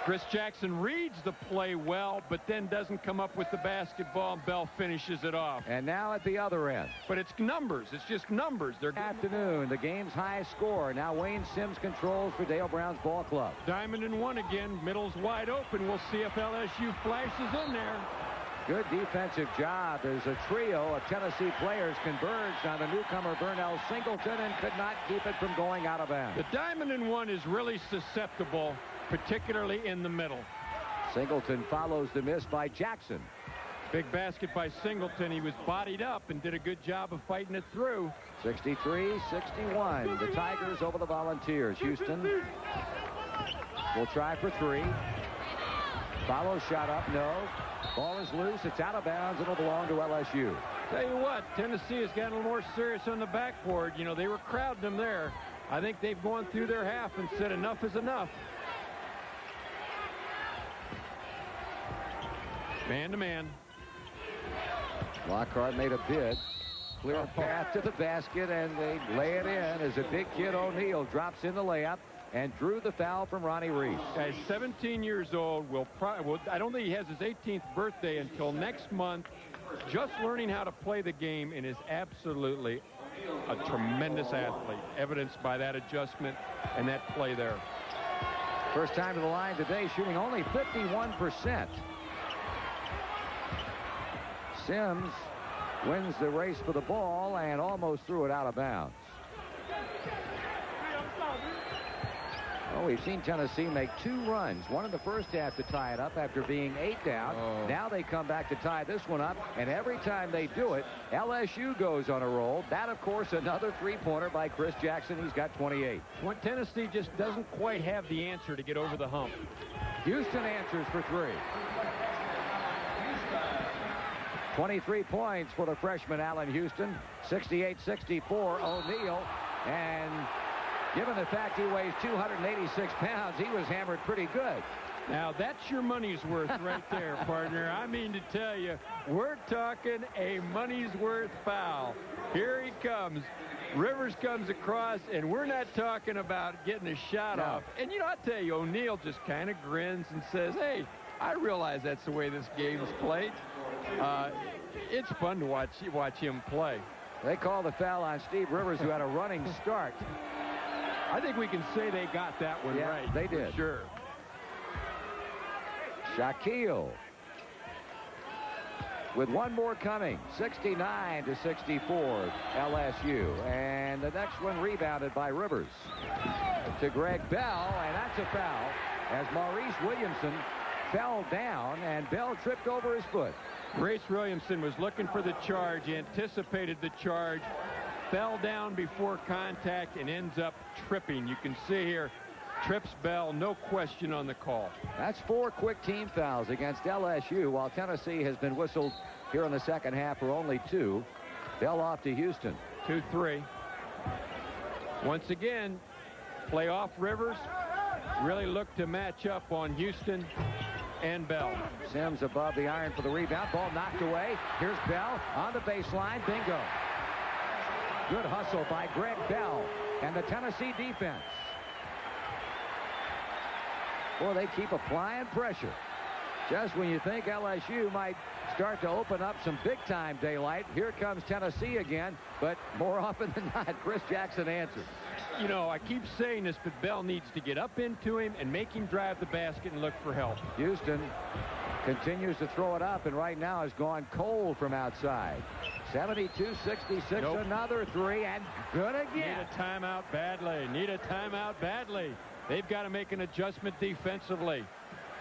Chris Jackson reads the play well, but then doesn't come up with the basketball, and Bell finishes it off. And now at the other end. But it's numbers. It's just numbers. They're afternoon, the game's highest score. Now Wayne Sims controls for Dale Brown's ball club. Diamond and one again. Middle's wide open. We'll see if LSU flashes in there. Good defensive job as a trio of Tennessee players converged on the newcomer Burnell Singleton and could not keep it from going out of bounds. The diamond and one is really susceptible, particularly in the middle. Singleton follows the miss by Jackson. Big basket by Singleton. He was bodied up and did a good job of fighting it through. 63-61. The Tigers over the Volunteers. Houston will try for 3. Follow shot up, no. Ball is loose. It's out of bounds. It'll belong to LSU. Tell you what, Tennessee has gotten a little more serious on the backboard. You know, they were crowding them there. I think they've gone through their half and said enough is enough. Man to man. Lockhart made a bid. Clear path to the basket, and they lay it in as a big kid O'Neal drops in the layup and drew the foul from Ronnie Reese. At 17 years old, I don't think he has his 18th birthday until next month. Just learning how to play the game and is absolutely a tremendous athlete, evidenced by that adjustment and that play there. First time to the line today, shooting only 51%. Sims wins the race for the ball and almost threw it out of bounds. Oh, we've seen Tennessee make 2 runs. One in the first half to tie it up after being 8 down. Now they come back to tie this one up, and every time they do it, LSU goes on a roll. That, of course, another 3-pointer by Chris Jackson. He's got 28. Well, Tennessee just doesn't quite have the answer to get over the hump. Houston answers for 3. 23 points for the freshman Allen Houston. 68-64 O'Neal. And given the fact he weighs 286 pounds, he was hammered pretty good. Now, that's your money's worth right there, partner. I mean to tell you, we're talking a money's worth foul. Here he comes. Rivers comes across, and we're not talking about getting a shot off. And, you know, I tell you, O'Neal just kind of grins and says, hey, I realize that's the way this game is played. It's fun to watch him play. They call the foul on Steve Rivers, who had a running start. I think we can say they got that one right. They did. Sure. Shaquille with one more coming. 69-64 LSU. And the next one rebounded by Rivers to Greg Bell, and that's a foul as Maurice Williamson fell down and Bell tripped over his foot. Maurice Williamson was looking for the charge, anticipated the charge, fell down before contact, and ends up tripping. You can see here, trips Bell, no question on the call. That's 4 quick team fouls against LSU, while Tennessee has been whistled here in the second half for only 2. Bell off to Houston. 2-3. Once again, play off Rivers, really look to match up on Houston and Bell. Sims above the iron for the rebound. Ball knocked away. Here's Bell on the baseline. Bingo. Good hustle by Greg Bell and the Tennessee defense. Boy, they keep applying pressure. Just when you think LSU might start to open up some big-time daylight, here comes Tennessee again, but more often than not, Chris Jackson answers. You know, I keep saying this, but Bell needs to get up into him and make him drive the basket and look for help. Houston continues to throw it up, and right now has gone cold from outside. 72-66, nope. Another three, and good again. Need a timeout badly. Need a timeout badly. They've got to make an adjustment defensively.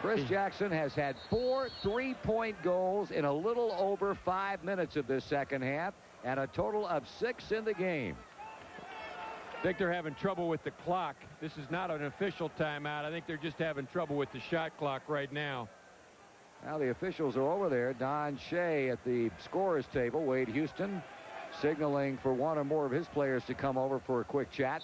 Chris Jackson has had 4 3-point goals in a little over 5 minutes of this second half, and a total of 6 in the game. I think they're having trouble with the clock. This is not an official timeout. I think they're just having trouble with the shot clock right now. Now the officials are over there. Don Shea at the scorer's table. Wade Houston signaling for one or more of his players to come over for a quick chat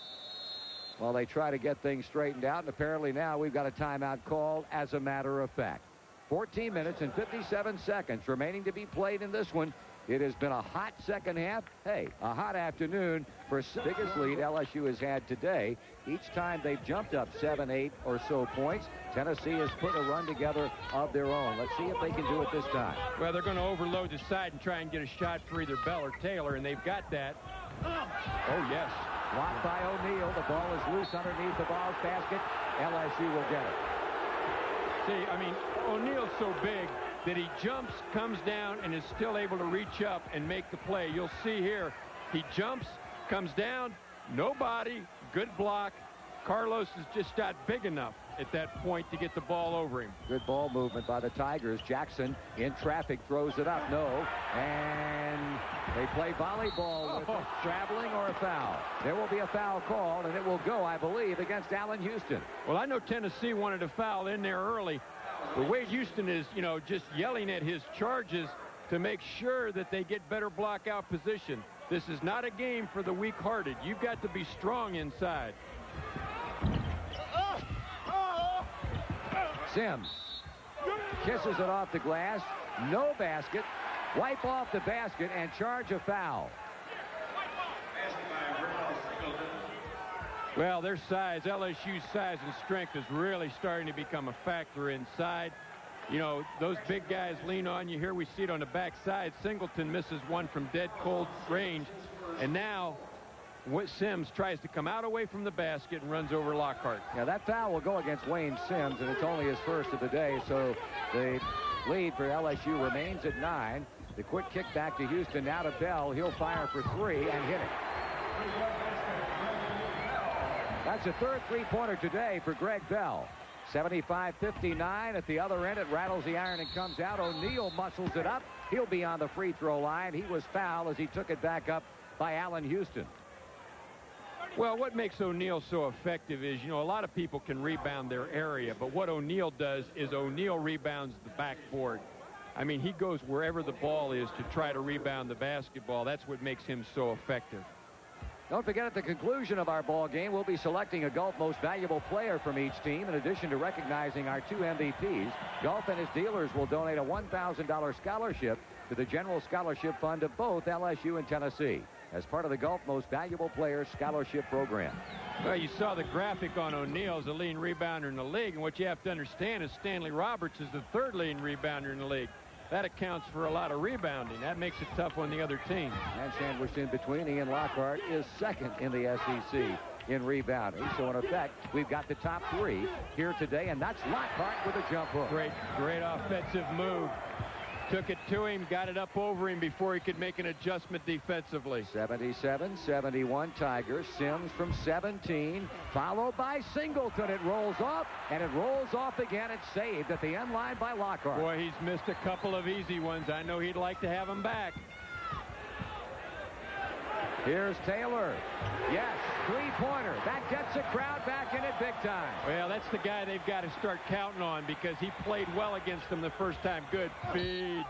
while they try to get things straightened out. And apparently now we've got a timeout called as a matter of fact. 14 minutes and 57 seconds remaining to be played in this one. It has been a hot second half. Hey, a hot afternoon for the biggest lead LSU has had today. Each time they've jumped up 7, 8 or so points, Tennessee has put a run together of their own. Let's see if they can do it this time. Well, they're going to overload the side and try and get a shot for either Bell or Taylor, and they've got that. Oh, yes. Blocked by O'Neal. The ball is loose underneath the ball's basket. LSU will get it. See, I mean, O'Neal's so big that he jumps, comes down, and is still able to reach up and make the play. You'll see here, he jumps, comes down, nobody, good block. Carlos is just not big enough at that point to get the ball over him. Good ball movement by the Tigers. Jackson in traffic throws it up. No. And they play volleyball with it. Traveling or a foul. There will be a foul called, and it will go, I believe, against Allen Houston. Well, I know Tennessee wanted a foul in there early. But Wade Houston is, you know, just yelling at his charges to make sure that they get better block-out position. This is not a game for the weak-hearted. You've got to be strong inside. Sims kisses it off the glass. No basket. Wipe off the basket and charge a foul. Well, their size, LSU's size and strength is really starting to become a factor inside. You know, those big guys lean on you. Here we see it on the backside. Singleton misses one from dead cold range. And now Sims tries to come out away from the basket and runs over Lockhart. Yeah, that foul will go against Wayne Sims, and it's only his first of the day. So the lead for LSU remains at 9. The quick kick back to Houston. Now to Bell. He'll fire for 3 and hit it. That's a third three-pointer today for Greg Bell. 75-59 at the other end. It rattles the iron and comes out. O'Neal muscles it up. He'll be on the free throw line. He was fouled as he took it back up by Allen Houston. Well, what makes O'Neal so effective is, you know, a lot of people can rebound their area, but what O'Neal does is O'Neal rebounds the backboard. I mean, he goes wherever the ball is to try to rebound the basketball. That's what makes him so effective. Don't forget, at the conclusion of our ball game, we'll be selecting a Gulf Most Valuable Player from each team. In addition to recognizing our 2 MVPs, Gulf and his dealers will donate a $1,000 scholarship to the General Scholarship Fund of both LSU and Tennessee as part of the Gulf Most Valuable Players Scholarship Program. Well, you saw the graphic on O'Neal as a leading rebounder in the league, and what you have to understand is Stanley Roberts is the 3rd leading rebounder in the league. That accounts for a lot of rebounding. That makes it tough on the other team. And sandwiched in between, Ian Lockhart is 2nd in the SEC in rebounding. So in effect, we've got the top 3 here today, and that's Lockhart with a jump hook. Great offensive move. Took it to him, got it up over him before he could make an adjustment defensively. 77-71 Tigers. Sims from 17, followed by Singleton. It rolls off, and it rolls off again. It's saved at the end line by Lockhart. Boy, he's missed a couple of easy ones. I know he'd like to have them back. Here's Taylor. Yes, three-pointer. That gets the crowd back in it big time. Well, that's the guy they've got to start counting on because he played well against them the first time. Good feed.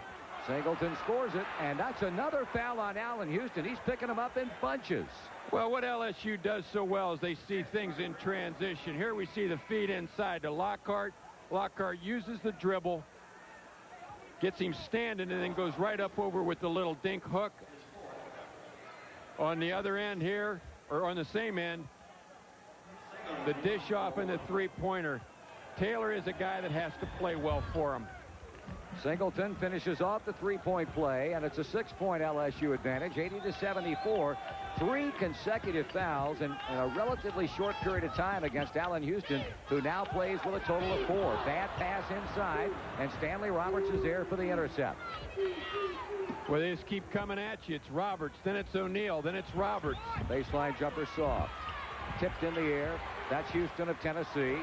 Singleton scores it, and that's another foul on Allen Houston. He's picking them up in bunches. Well, what LSU does so well is they see things in transition. Here we see the feed inside to Lockhart. Lockhart uses the dribble, gets him standing, and then goes right up over with the little dink hook. On the other end here, or on the same end, the dish off and the three-pointer. Taylor is a guy that has to play well for him. Singleton finishes off the three-point play, and it's a 6-point LSU advantage, 80-74. 3 consecutive fouls in a relatively short period of time against Allen Houston, who now plays with a total of 4. Bad pass inside, and Stanley Roberts is there for the intercept. Well, they just keep coming at you. It's Roberts, then it's O'Neal, then it's Roberts. Baseline jumper soft. Tipped in the air. That's Houston of Tennessee.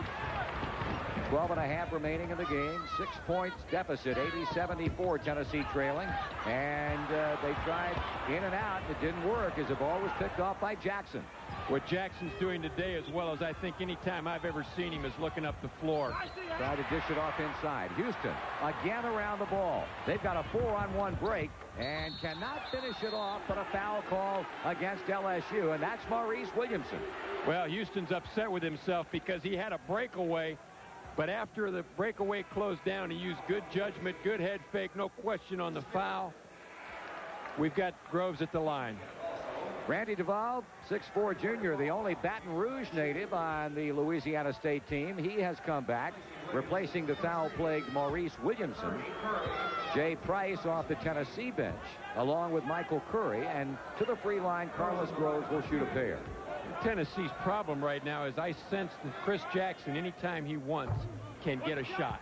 12.5 remaining in the game. 6 points deficit. 80-74 Tennessee trailing. And they tried in and out. It didn't work as the ball was picked off by Jackson. What Jackson's doing today, as well as I think any time I've ever seen him, is looking up the floor. Try to dish it off inside. Houston again around the ball. They've got a 4-on-1 break and cannot finish it off, but a foul call against LSU, and that's Maurice Williamson. Well, Houston's upset with himself because he had a breakaway, but after the breakaway closed down, he used good judgment, good head fake, no question on the foul. We've got Groves at the line. Randy Duvall, 6'4" junior, the only Baton Rouge native on the Louisiana State team. He has come back, replacing the foul-plagued Maurice Williamson. Jay Price off the Tennessee bench, along with Michael Curry. And to the free line, Carlos Groves will shoot a pair. Tennessee's problem right now is I sense that Chris Jackson, anytime he wants, can get a shot.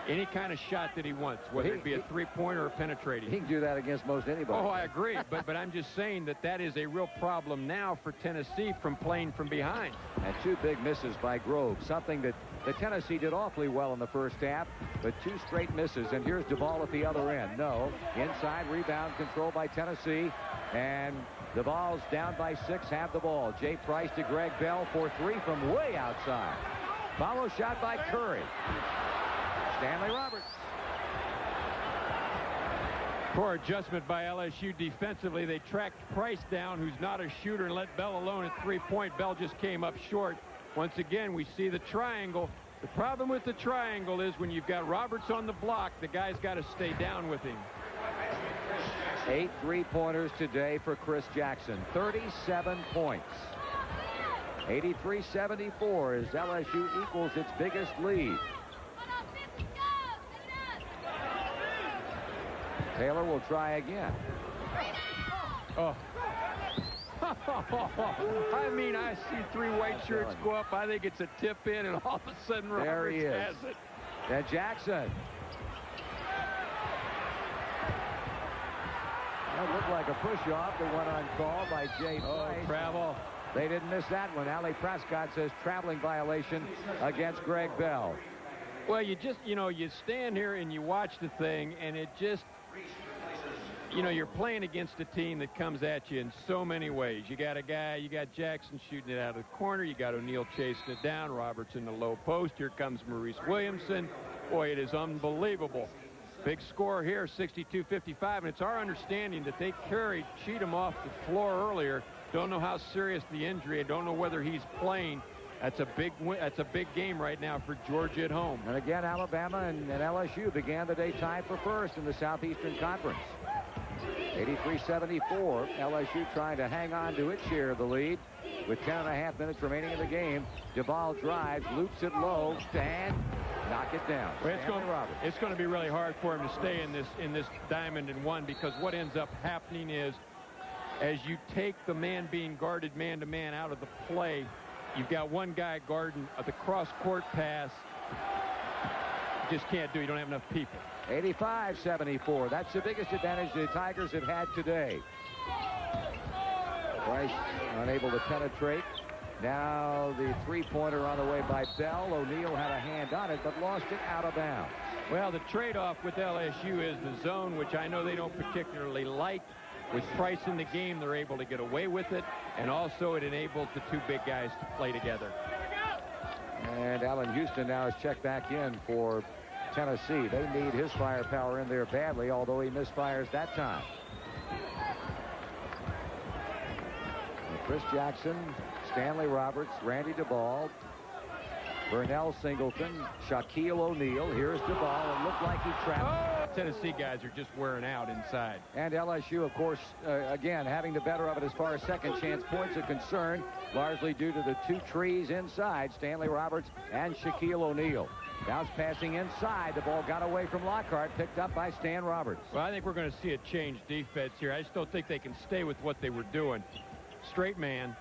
Any kind of shot that he wants, whether it be a three-pointer or penetrating. He can do that against most anybody. Oh, I agree. but I'm just saying that is a real problem now for Tennessee from playing from behind. And 2 big misses by Groves, something that the Tennessee did awfully well in the first half, but 2 straight misses. And here's Duvall at the other end. No. Inside rebound control by Tennessee. And the Vols down by 6, have the ball. Jay Price to Greg Bell for 3 from way outside. Follow shot by Curry. Stanley Roberts. Poor adjustment by LSU defensively. They tracked Price down, who's not a shooter, and let Bell alone at 3-point. Bell just came up short. Once again, we see the triangle. The problem with the triangle is when you've got Roberts on the block, the guy's got to stay down with him. 8 3-pointers today for Chris Jackson. 37 points. 83-74 as LSU equals its biggest lead. Taylor will try again. Oh. I mean, I see 3 white shirts go up. I think it's a tip in, and all of a sudden Roberts has it. And Jackson. That looked like a push-off that went uncalled by Jay Price. Oh, travel. They didn't miss that one. Ali Prescott says traveling violation against Greg Bell. Well, you stand here and you watch the thing, and it just, you're playing against a team that comes at you in so many ways. You got Jackson shooting it out of the corner. You got O'Neal chasing it down. Roberts in the low post. Here comes Maurice Williamson. Boy, it is unbelievable. Big score here, 62-55, and it's our understanding that they carried Cheatham off the floor earlier. Don't know how serious the injury. I don't know whether he's playing. That's a big win. That's a big game right now for Georgia at home. And again, Alabama and LSU began the day tied for first in the Southeastern Conference. 83-74. LSU trying to hang on to its share of the lead with 10.5 minutes remaining in the game. Duvall drives, loops it low, and knock it down. Well, it's going to be really hard for him to stay in this diamond and one, because what ends up happening is, as you take the man being guarded man-to-man out of the play, you've got one guy guarding the cross-court pass. You just can't do it. You don't have enough people. 85-74. That's the biggest advantage the Tigers have had today. Price unable to penetrate. Now the 3-pointer on the way by Bell. O'Neal had a hand on it, but lost it out of bounds. Well, the trade-off with LSU is the zone, which I know they don't particularly like. With Price in the game, they're able to get away with it, and also it enables the 2 big guys to play together. And Allen Houston now is checked back in for Tennessee. They need his firepower in there badly, although he misfires that time. And Chris Jackson, Stanley Roberts, Randy Duvall, Burnell Singleton, Shaquille O'Neal. Here's Duvall. It looked like he trapped. Tennessee guys are just wearing out inside. And LSU, of course, again, having the better of it as far as second chance points are concerned, largely due to the two trees inside, Stanley Roberts and Shaquille O'Neal. Bounce passing inside. The ball got away from Lockhart, picked up by Stan Roberts. Well, I think we're going to see a change defense here. I just don't think they can stay with what they were doing. Straight man.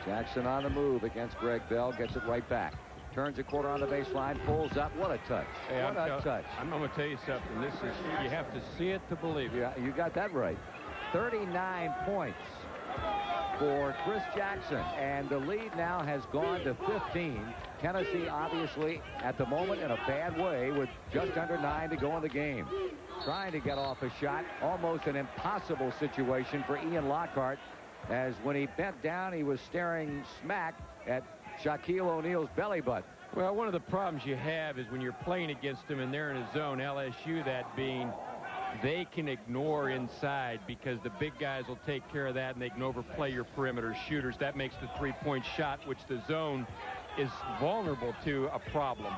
Jackson on the move against Greg Bell, gets it right back. Turns a quarter on the baseline, pulls up. What a touch. Hey, what a touch. I'm going to tell you something. This is, you have to see it to believe it. Yeah, you got that right. 39 points for Chris Jackson, and the lead now has gone to 15. Tennessee obviously at the moment in a bad way with just under 9 to go in the game. Trying to get off a shot, almost an impossible situation for Ian Lockhart, as when he bent down he was staring smack at Shaquille O'Neal's belly button. Well, one of the problems you have is when you're playing against them and they're in a zone, LSU that being, they can ignore inside because the big guys will take care of that and they can overplay your perimeter shooters. That makes the three-point shot, which the zone is vulnerable to, a problem.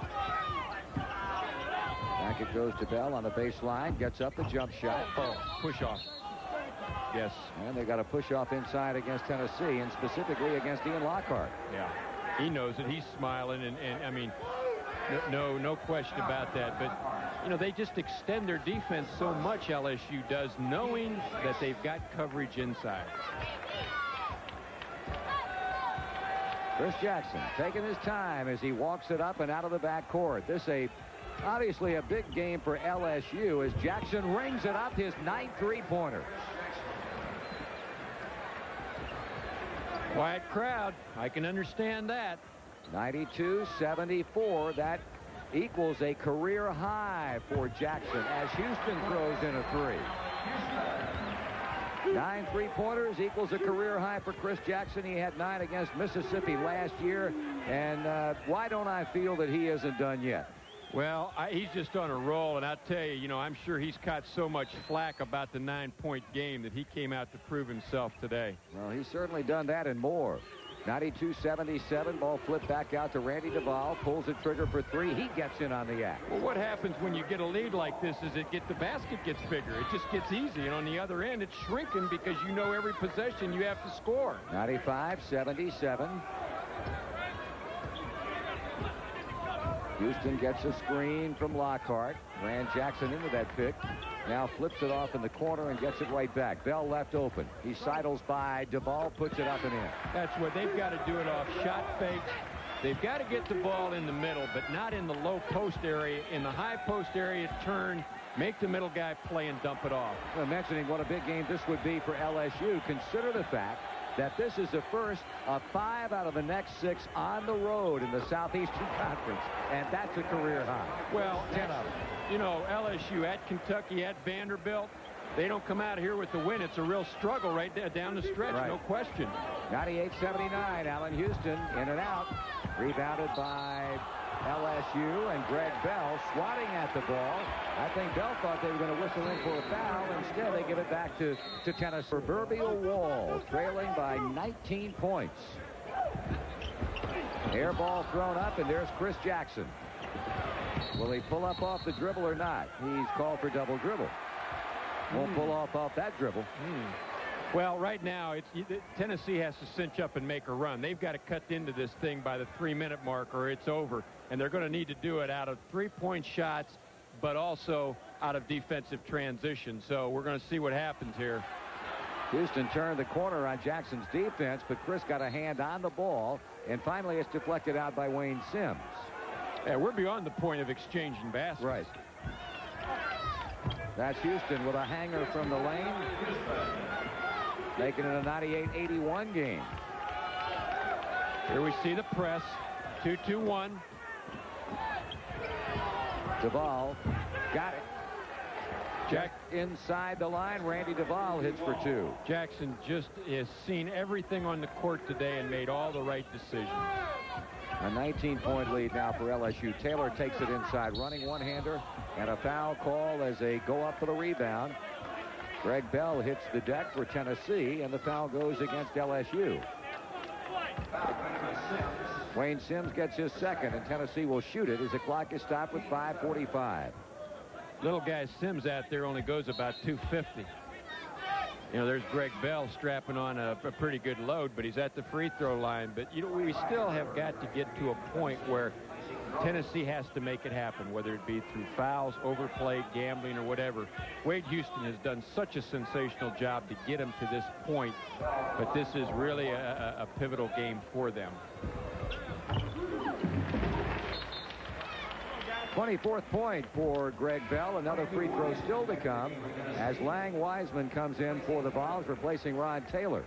Back it goes to Bell on the baseline, gets up the jump shot. Oh, push off. Yes. And they got a push off inside against Tennessee, and specifically against Ian Lockhart. Yeah. He knows it. He's smiling, and I mean, no question about that. But, you know, they just extend their defense so much, LSU does, knowing that they've got coverage inside. Chris Jackson taking his time as he walks it up and out of the backcourt. This obviously a big game for LSU as Jackson rings it up, his 9th three-pointer. Quiet crowd. I can understand that. 92-74. That equals a career high for Jackson as Houston throws in a three. 9 three-pointers equals a career high for Chris Jackson. He had 9 against Mississippi last year. And why don't I feel that he isn't done yet? Well, he's just on a roll, and I'll tell you, I'm sure he's caught so much flack about the 9-point game that he came out to prove himself today. Well, he's certainly done that and more. 92-77, ball flipped back out to Randy Duvall, pulls the trigger for 3. He gets in on the act. Well, what happens when you get a lead like this is the basket gets bigger. It just gets easy, and on the other end, it's shrinking because you know every possession you have to score. 95-77. Houston gets a screen from Lockhart. Ran Jackson into that pick. Now flips it off in the corner and gets it right back. Bell left open. He sidles by. Duvall puts it up and in. That's what they've got to do it off shot fakes. They've got to get the ball in the middle, but not in the low post area. In the high post area, turn, make the middle guy play and dump it off. Well, mentioning what a big game this would be for LSU, consider the fact that this is the first of 5 out of the next 6 on the road in the Southeastern Conference, and that's a career high. Well, 10 of them. LSU at Kentucky, at Vanderbilt, they don't come out here with the win. It's a real struggle right there down the stretch, right. No question. 98-79, Allen Houston in and out, rebounded by LSU, and Greg Bell swatting at the ball. I think Bell thought they were going to whistle in for a foul. Instead, they give it back to Tennessee. Proverbial wall, trailing by 19 points. Air ball thrown up, and there's Chris Jackson. Will he pull up off the dribble or not? He's called for double dribble. Won't pull off that dribble. Well, right now, Tennessee has to cinch up and make a run. They've got to cut into this thing by the 3-minute mark or it's over. And they're going to need to do it out of three-point shots, but also out of defensive transition. So we're going to see what happens here. Houston turned the corner on Jackson's defense, but Chris got a hand on the ball, and finally it's deflected out by Wayne Sims. Yeah, we're beyond the point of exchanging baskets. Right. That's Houston with a hanger from the lane, making it a 98-81 game. Here we see the press. 2-2-1. Duvall got it. Jack inside the line. Randy Duvall hits for 2. Jackson just has seen everything on the court today and made all the right decisions. A 19-point lead now for LSU. Taylor takes it inside, running one-hander, and a foul call as they go up for the rebound. Greg Bell hits the deck for Tennessee, and the foul goes against LSU. Wayne Sims gets his second, and Tennessee will shoot it as the clock is stopped with 5:45. Little guy Sims out there only goes about 250. You know, there's Greg Bell strapping on a pretty good load, but he's at the free throw line. But, you know, we still have got to get to a point where Tennessee has to make it happen, whether it be through fouls, overplay, gambling, or whatever. Wade Houston has done such a sensational job to get him to this point, but this is really a pivotal game for them. 24th point for Greg Bell. Another free throw still to come as Lang Wiseman comes in for the Vols, replacing Rod Taylor.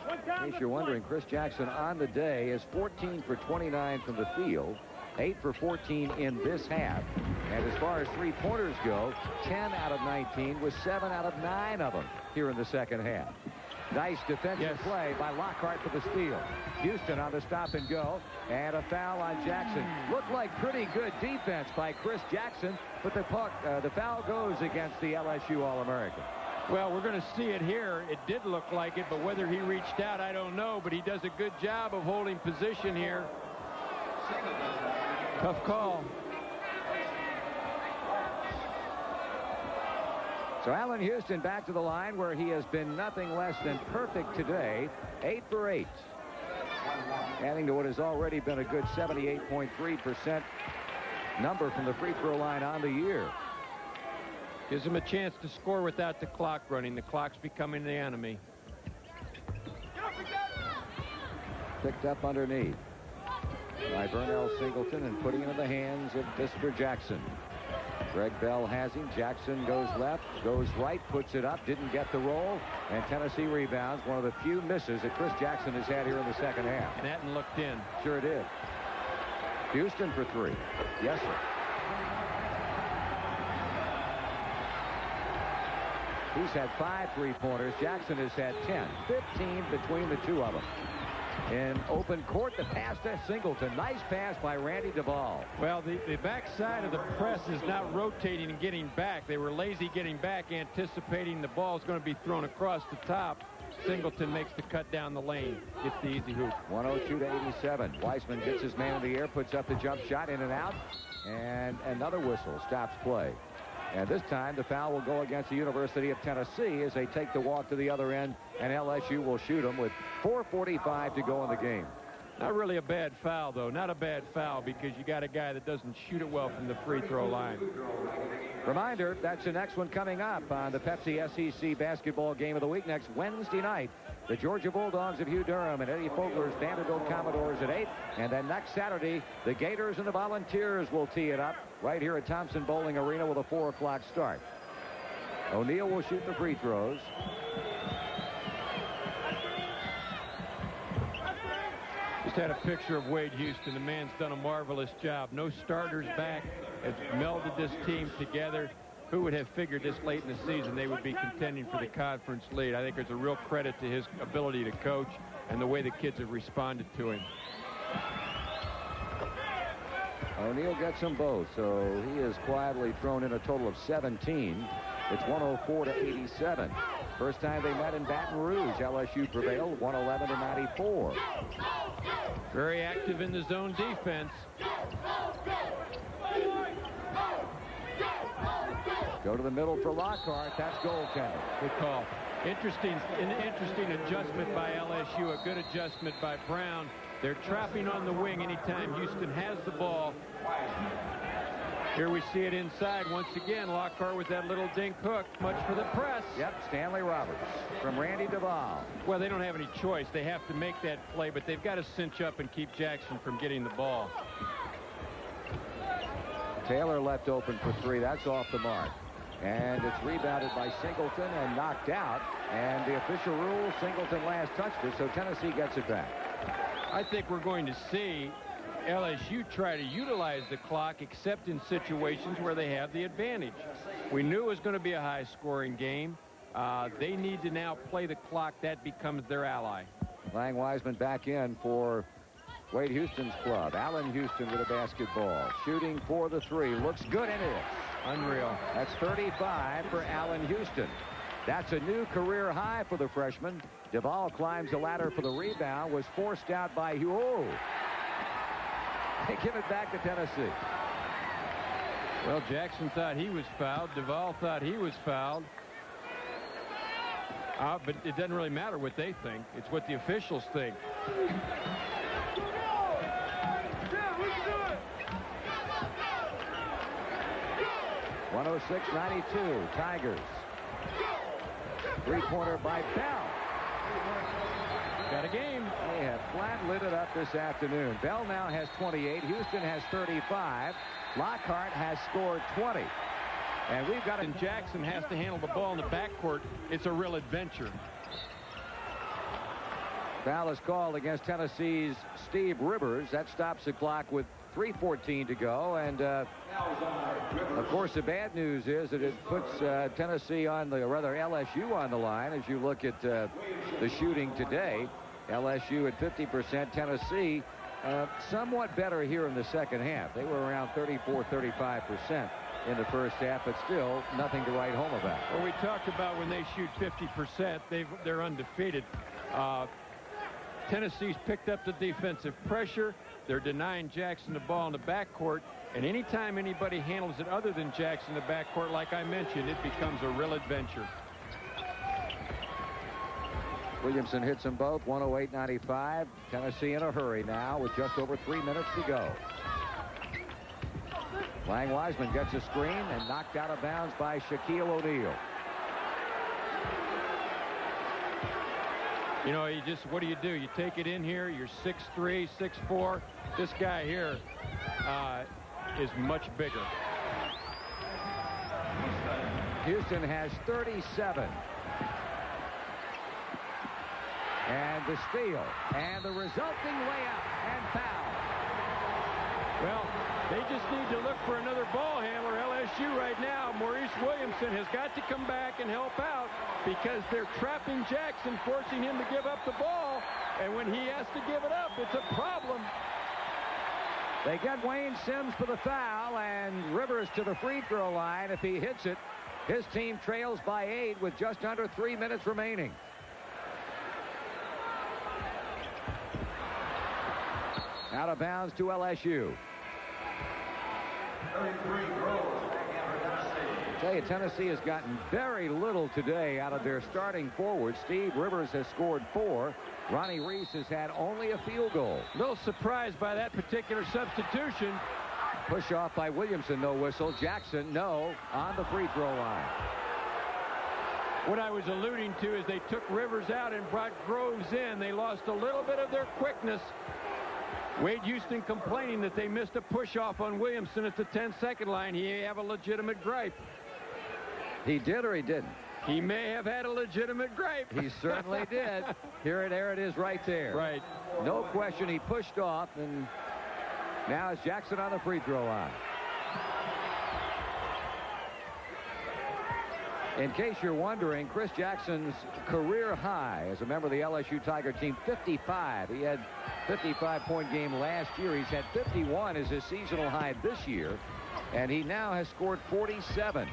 In case you're wondering, Chris Jackson on the day is 14 for 29 from the field, 8 for 14 in this half. And as far as three-pointers go, 10 out of 19 with 7 out of 9 of them here in the second half. Nice defensive play by Lockhart for the steal. Houston on the stop and go, and a foul on Jackson. Looked like pretty good defense by Chris Jackson, but the foul goes against the LSU All-American. Well, we're going to see it here. It did look like it, but whether he reached out, I don't know. But he does a good job of holding position here. Tough call. So Allen Houston back to the line where he has been nothing less than perfect today. 8 for 8. Adding to what has already been a good 78.3% number from the free throw line on the year. Gives him a chance to score without the clock running. The clock's becoming the enemy. Picked up underneath by Vernell Singleton and putting it in the hands of Mr. Jackson. Greg Bell has him. Jackson goes left, goes right, puts it up, didn't get the roll, and Tennessee rebounds. One of the few misses that Chris Jackson has had here in the second half. And that looked in. Sure did. Houston for 3. Yes, sir. He's had 5 three-pointers. Jackson has had 10. 15 between the two of them. In open court, the pass to Singleton. Nice pass by Randy Duvall. Well, the backside of the press is not rotating and getting back. They were lazy getting back, anticipating the ball is going to be thrown across the top. Singleton makes the cut down the lane. Gets the easy hoop. 102 to 87. Weissman gets his man in the air, puts up the jump shot, in and out. And another whistle stops play. And this time the foul will go against the University of Tennessee as they take the walk to the other end, and LSU will shoot them with 4:45 to go in the game. Not really a bad foul, though. Not a bad foul because you got a guy that doesn't shoot it well from the free throw line. Reminder, that's the next one coming up on the Pepsi SEC basketball game of the week next Wednesday night. The Georgia Bulldogs of Hugh Durham and Eddie Fogler's Vanderbilt Commodores at 8. And then next Saturday, the Gators and the Volunteers will tee it up right here at Thompson Bowling Arena with a 4 o'clock start. O'Neal will shoot the free throws. Just had a picture of Wade Houston. The man's done a marvelous job. No starters back. Has melded this team together. Who would have figured this late in the season they would be contending for the conference lead? I think there's a real credit to his ability to coach and the way the kids have responded to him. O'Neal gets them both, so he has quietly thrown in a total of 17. It's 104 to 87. First time they met in Baton Rouge, LSU prevailed 111 to 94. Very active in the zone defense. Go to the middle for Lockhart. That's goaltender. Good call. Interesting adjustment by LSU. A good adjustment by Brown. They're trapping on the wing anytime Houston has the ball. Here we see it inside once again. Lockhart with that little dink hook. Much for the press. Yep, Stanley Roberts from Randy Duvall. Well, they don't have any choice. They have to make that play, but they've got to cinch up and keep Jackson from getting the ball. Taylor left open for 3. That's off the mark. And it's rebounded by Singleton and knocked out. And the official rule, Singleton last touched it, so Tennessee gets it back. I think we're going to see LSU try to utilize the clock except in situations where they have the advantage. We knew it was going to be a high-scoring game. They need to now play the clock. That becomes their ally. Lang Wiseman back in for Wade Houston's club. Allen Houston with a basketball. Shooting for the three. Looks good, and it is. Unreal. That's 35 for Allen Houston. That's a new career high for the freshman. Duvall climbs the ladder for the rebound. Was forced out by Hugh. They give it back to Tennessee. Well, Jackson thought he was fouled. Duvall thought he was fouled. But it doesn't really matter what they think. It's what the officials think. 106-92. Tigers. Three-pointer by Bell. Got a game. They have flat lit it up this afternoon. Bell now has 28. Houston has 35. Lockhart has scored 20. And we've got And Jackson has to handle the ball in the backcourt. It's a real adventure. Foul is called against Tennessee's Steve Rivers. That stops the clock with 3:14 to go. And of course, the bad news is that it puts Tennessee on the, or rather LSU on the line as you look at the shooting today. LSU at 50%. Tennessee somewhat better here in the second half. They were around 34-35% in the first half, but still nothing to write home about. Well, we talked about when they shoot 50%, they're undefeated. Tennessee's picked up the defensive pressure. They're denying Jackson the ball in the backcourt. And anytime anybody handles it other than Jackson in the backcourt, like I mentioned, it becomes a real adventure. Williamson hits them both. 108-95. Tennessee in a hurry now with just over 3 minutes to go. Lang Wiseman gets a screen and knocked out of bounds by Shaquille O'Neal. You know, what do? You take it in here. You're 6'3", 6'4". This guy here is much bigger. Houston has 37. And the steal. And the resulting layup and foul. Well, they just need to look for another ball handler. LSU right now, Maurice Williamson has got to come back and help out because they're trapping Jackson, forcing him to give up the ball. And when he has to give it up, it's a problem. They get Wayne Sims for the foul, and Rivers to the free throw line. If he hits it, his team trails by 8 with just under 3 minutes remaining. Out of bounds to LSU. I tell you, Tennessee has gotten very little today out of their starting forward. Steve Rivers has scored 4. Ronnie Reese has had only a field goal. A little surprised by that particular substitution. Push off by Williamson, no whistle. Jackson, no, on the free throw line. What I was alluding to is they took Rivers out and brought Groves in. They lost a little bit of their quickness. Wade Houston complaining that they missed a push-off on Williamson at the 10-second line. He may have a legitimate gripe. He did or he didn't? He may have had a legitimate gripe. He certainly did. There it is right there. Right. No question he pushed off, and now it's Jackson on the free throw line. In case you're wondering, Chris Jackson's career high as a member of the LSU Tiger team, 55. He had 55-point game last year. He's had 51 as his seasonal high this year, and he now has scored 47.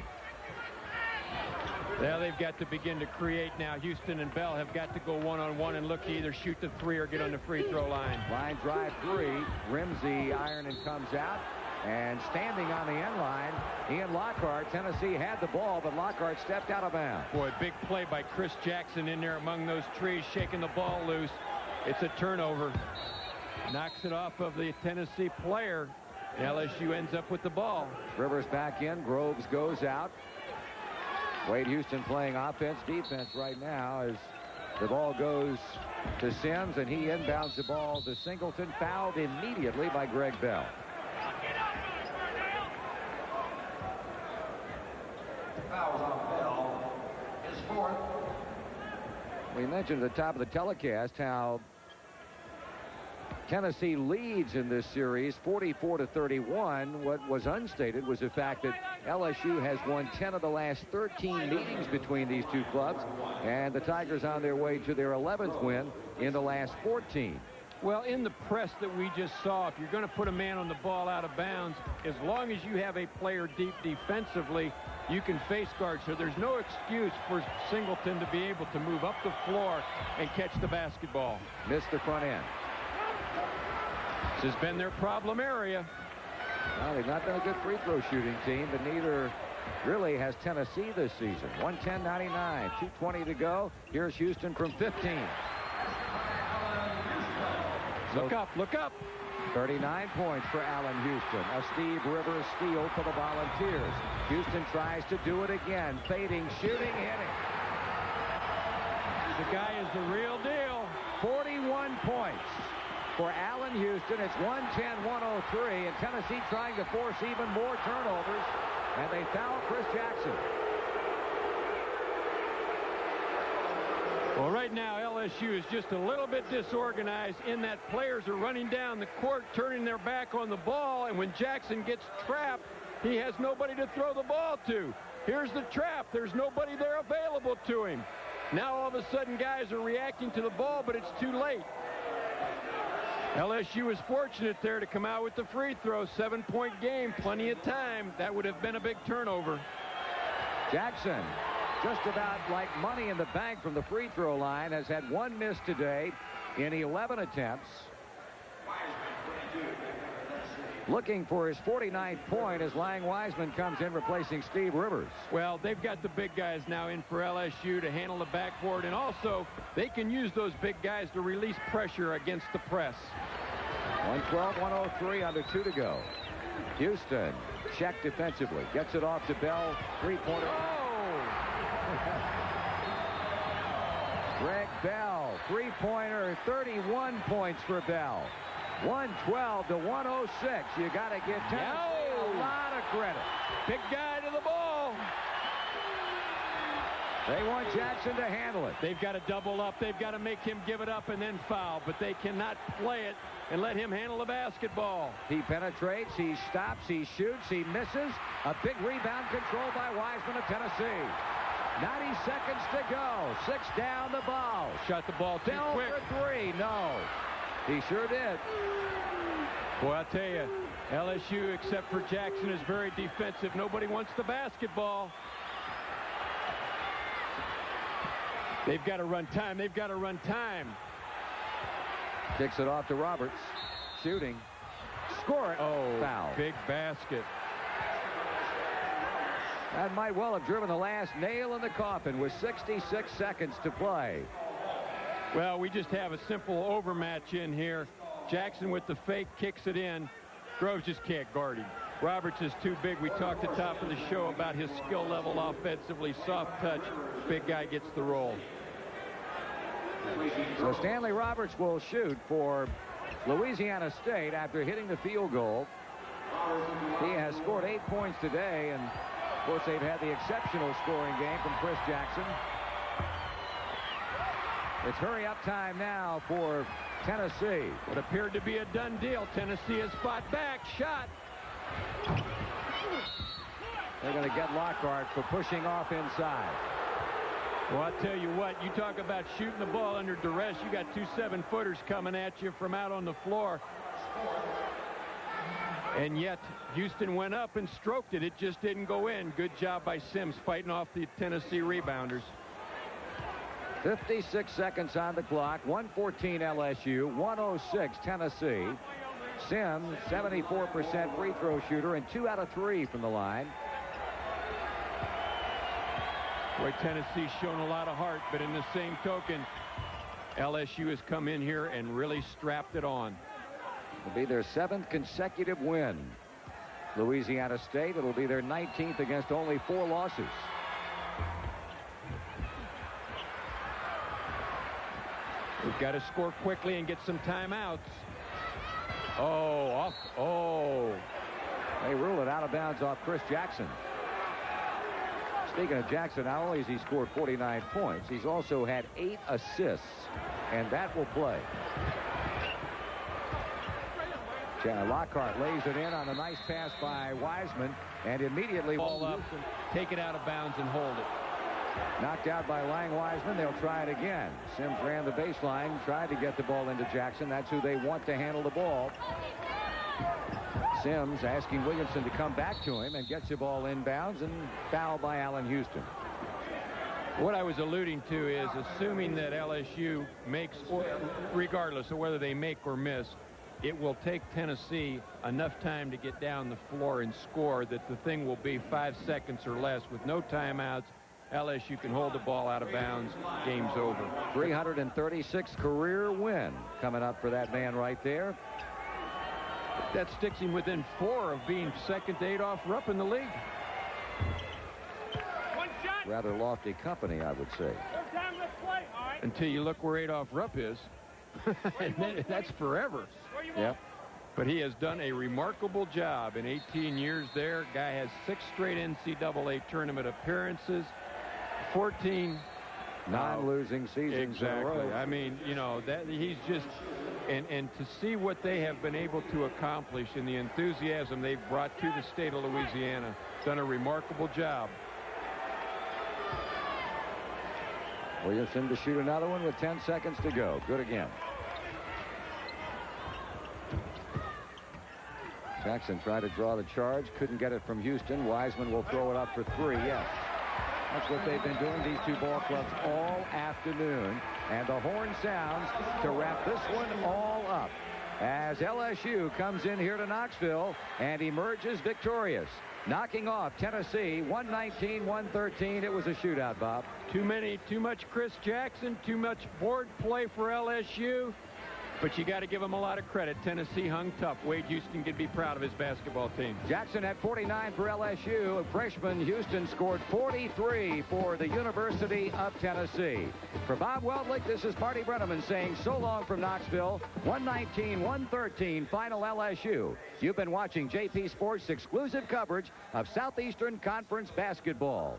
Well, they've got to begin to create now. Houston and Bell have got to go one-on-one and look to either shoot the 3 or get on the free throw line. Line drive 3. Rims the iron and comes out. And standing on the end line, Ian Lockhart. Tennessee had the ball, but Lockhart stepped out of bounds. Boy, big play by Chris Jackson in there among those trees, shaking the ball loose. It's a turnover. Knocks it off of the Tennessee player. LSU ends up with the ball. Rivers back in. Groves goes out. Wade Houston playing offense, defense right now as the ball goes to Sims, and he inbounds the ball to Singleton, fouled immediately by Greg Bell. Fouls on Bell. His 4th. We mentioned at the top of the telecast how Tennessee leads in this series 44-31. What was unstated was the fact that LSU has won 10 of the last 13 meetings between these two clubs, and the Tigers on their way to their 11th win in the last 14. Well, in the press that we just saw, if you're going to put a man on the ball out of bounds, as long as you have a player deep defensively, you can face guard. So there's no excuse for Singleton to be able to move up the floor and catch the basketball. Missed the front end. This has been their problem area. Well, they've not been a good free throw shooting team, but neither really has Tennessee this season. 110-99, 2:20 to go. Here's Houston from 15. Look up, look up. 39 points for Allen Houston. A Steve Rivers steal for the Volunteers. Houston tries to do it again. Fading, shooting, hitting. The guy is the real deal. 41 points for Allen Houston. It's 110-103, and Tennessee trying to force even more turnovers, and they foul Chris Jackson. Well, right now, LSU is just a little bit disorganized in that players are running down the court, turning their back on the ball, and when Jackson gets trapped, he has nobody to throw the ball to. Here's the trap. There's nobody there available to him. Now, all of a sudden, guys are reacting to the ball, but it's too late. LSU is fortunate there to come out with the free throw. 7-point game, plenty of time. That would have been a big turnover. Jackson, just about like money in the bank from the free throw line, has had one miss today in 11 attempts. Looking for his 49th point as Lang Wiseman comes in replacing Steve Rivers. Well, they've got the big guys now in for LSU to handle the backboard, and also they can use those big guys to release pressure against the press. 112-103, under 2 to go. Houston checked defensively, gets it off to Bell. Three-pointer. Greg Bell, three-pointer, 31 points for Bell. 112-106. You got to give Tennessee a lot of credit. Big guy to the ball. They want Jackson to handle it. They've got to double up. They've got to make him give it up and then foul, but they cannot play it and let him handle the basketball. He penetrates, he stops, he shoots, he misses. A big rebound controlled by Wiseman of Tennessee. 90 seconds to go. 6 down the ball. Shot the ball too Bell quick. For 3. No. He sure did. Boy, I'll tell you, LSU, except for Jackson, is very defensive. Nobody wants the basketball. They've got to run time. They've got to run time. Kicks it off to Roberts. Shooting. Score it. Oh, foul. Big basket. That might well have driven the last nail in the coffin with 66 seconds to play. Well, we just have a simple overmatch in here. Jackson with the fake kicks it in. Groves just can't guard him. Roberts is too big. We talked at the top of the show about his skill level offensively. Soft touch. Big guy gets the roll. So Stanley Roberts will shoot for Louisiana State after hitting the field goal. He has scored 8 points today, and of course they've had the exceptional scoring game from Chris Jackson. It's hurry-up time now for Tennessee. What appeared to be a done deal. Tennessee has fought back. Shot. They're going to get Lockhart for pushing off inside. Well, I'll tell you what, you talk about shooting the ball under duress. You got 2 7-footers coming at you from out on the floor. And yet, Houston went up and stroked it. It just didn't go in. Good job by Sims fighting off the Tennessee rebounders. 56 seconds on the clock. 114 LSU, 106 Tennessee. Sims, 74% free throw shooter, and 2 out of 3 from the line. Boy, Tennessee's shown a lot of heart, but in the same token, LSU has come in here and really strapped it on. It'll be their 7th consecutive win. Louisiana State, it'll be their 19th against only 4 losses. We've got to score quickly and get some timeouts. Oh, off. Oh. They rule it out of bounds off Chris Jackson. Speaking of Jackson, not only has he scored 49 points, he's also had 8 assists, and that will play. Lockhart lays it in on a nice pass by Wiseman, and immediately ball up and take it out of bounds and hold it. Knocked out by Lang Wiseman. They'll try it again. Sims ran the baseline, tried to get the ball into Jackson. That's who they want to handle the ball. Sims asking Williamson to come back to him and gets the ball inbounds, and foul by Allen Houston. What I was alluding to is assuming that LSU makes, regardless of whether they make or miss, it will take Tennessee enough time to get down the floor and score that the thing will be 5 seconds or less with no timeouts. LSU can hold the ball out of bounds. Game's over. 336th career win coming up for that man right there. That sticks him within 4 of being second to Adolph Rupp in the league. Rather lofty company, I would say. Until you look where Adolph Rupp is. That's forever. Yep. But he has done a remarkable job in 18 years there. Guy has 6 straight NCAA tournament appearances, 14 non-losing seasons. Exactly. I mean, you know, that he's just, and to see what they have been able to accomplish and the enthusiasm they've brought to the state of Louisiana, done a remarkable job. Williamson to shoot another one with 10 seconds to go. Good again. Jackson tried to draw the charge, couldn't get it from Houston. Wiseman will throw it up for 3. Yes, that's what they've been doing, these two ball clubs, all afternoon. And the horn sounds to wrap this one all up as LSU comes in here to Knoxville and emerges victorious, knocking off Tennessee 119-113. It was a shootout, Bob. Too much Chris Jackson, too much board play for LSU. But you got to give him a lot of credit. Tennessee hung tough. Wade Houston could be proud of his basketball team. Jackson had 49 for LSU. Freshman Houston scored 43 for the University of Tennessee. For Bob Weldlick, this is Marty Brenneman saying so long from Knoxville. 119-113 final LSU. You've been watching JP Sports' exclusive coverage of Southeastern Conference basketball.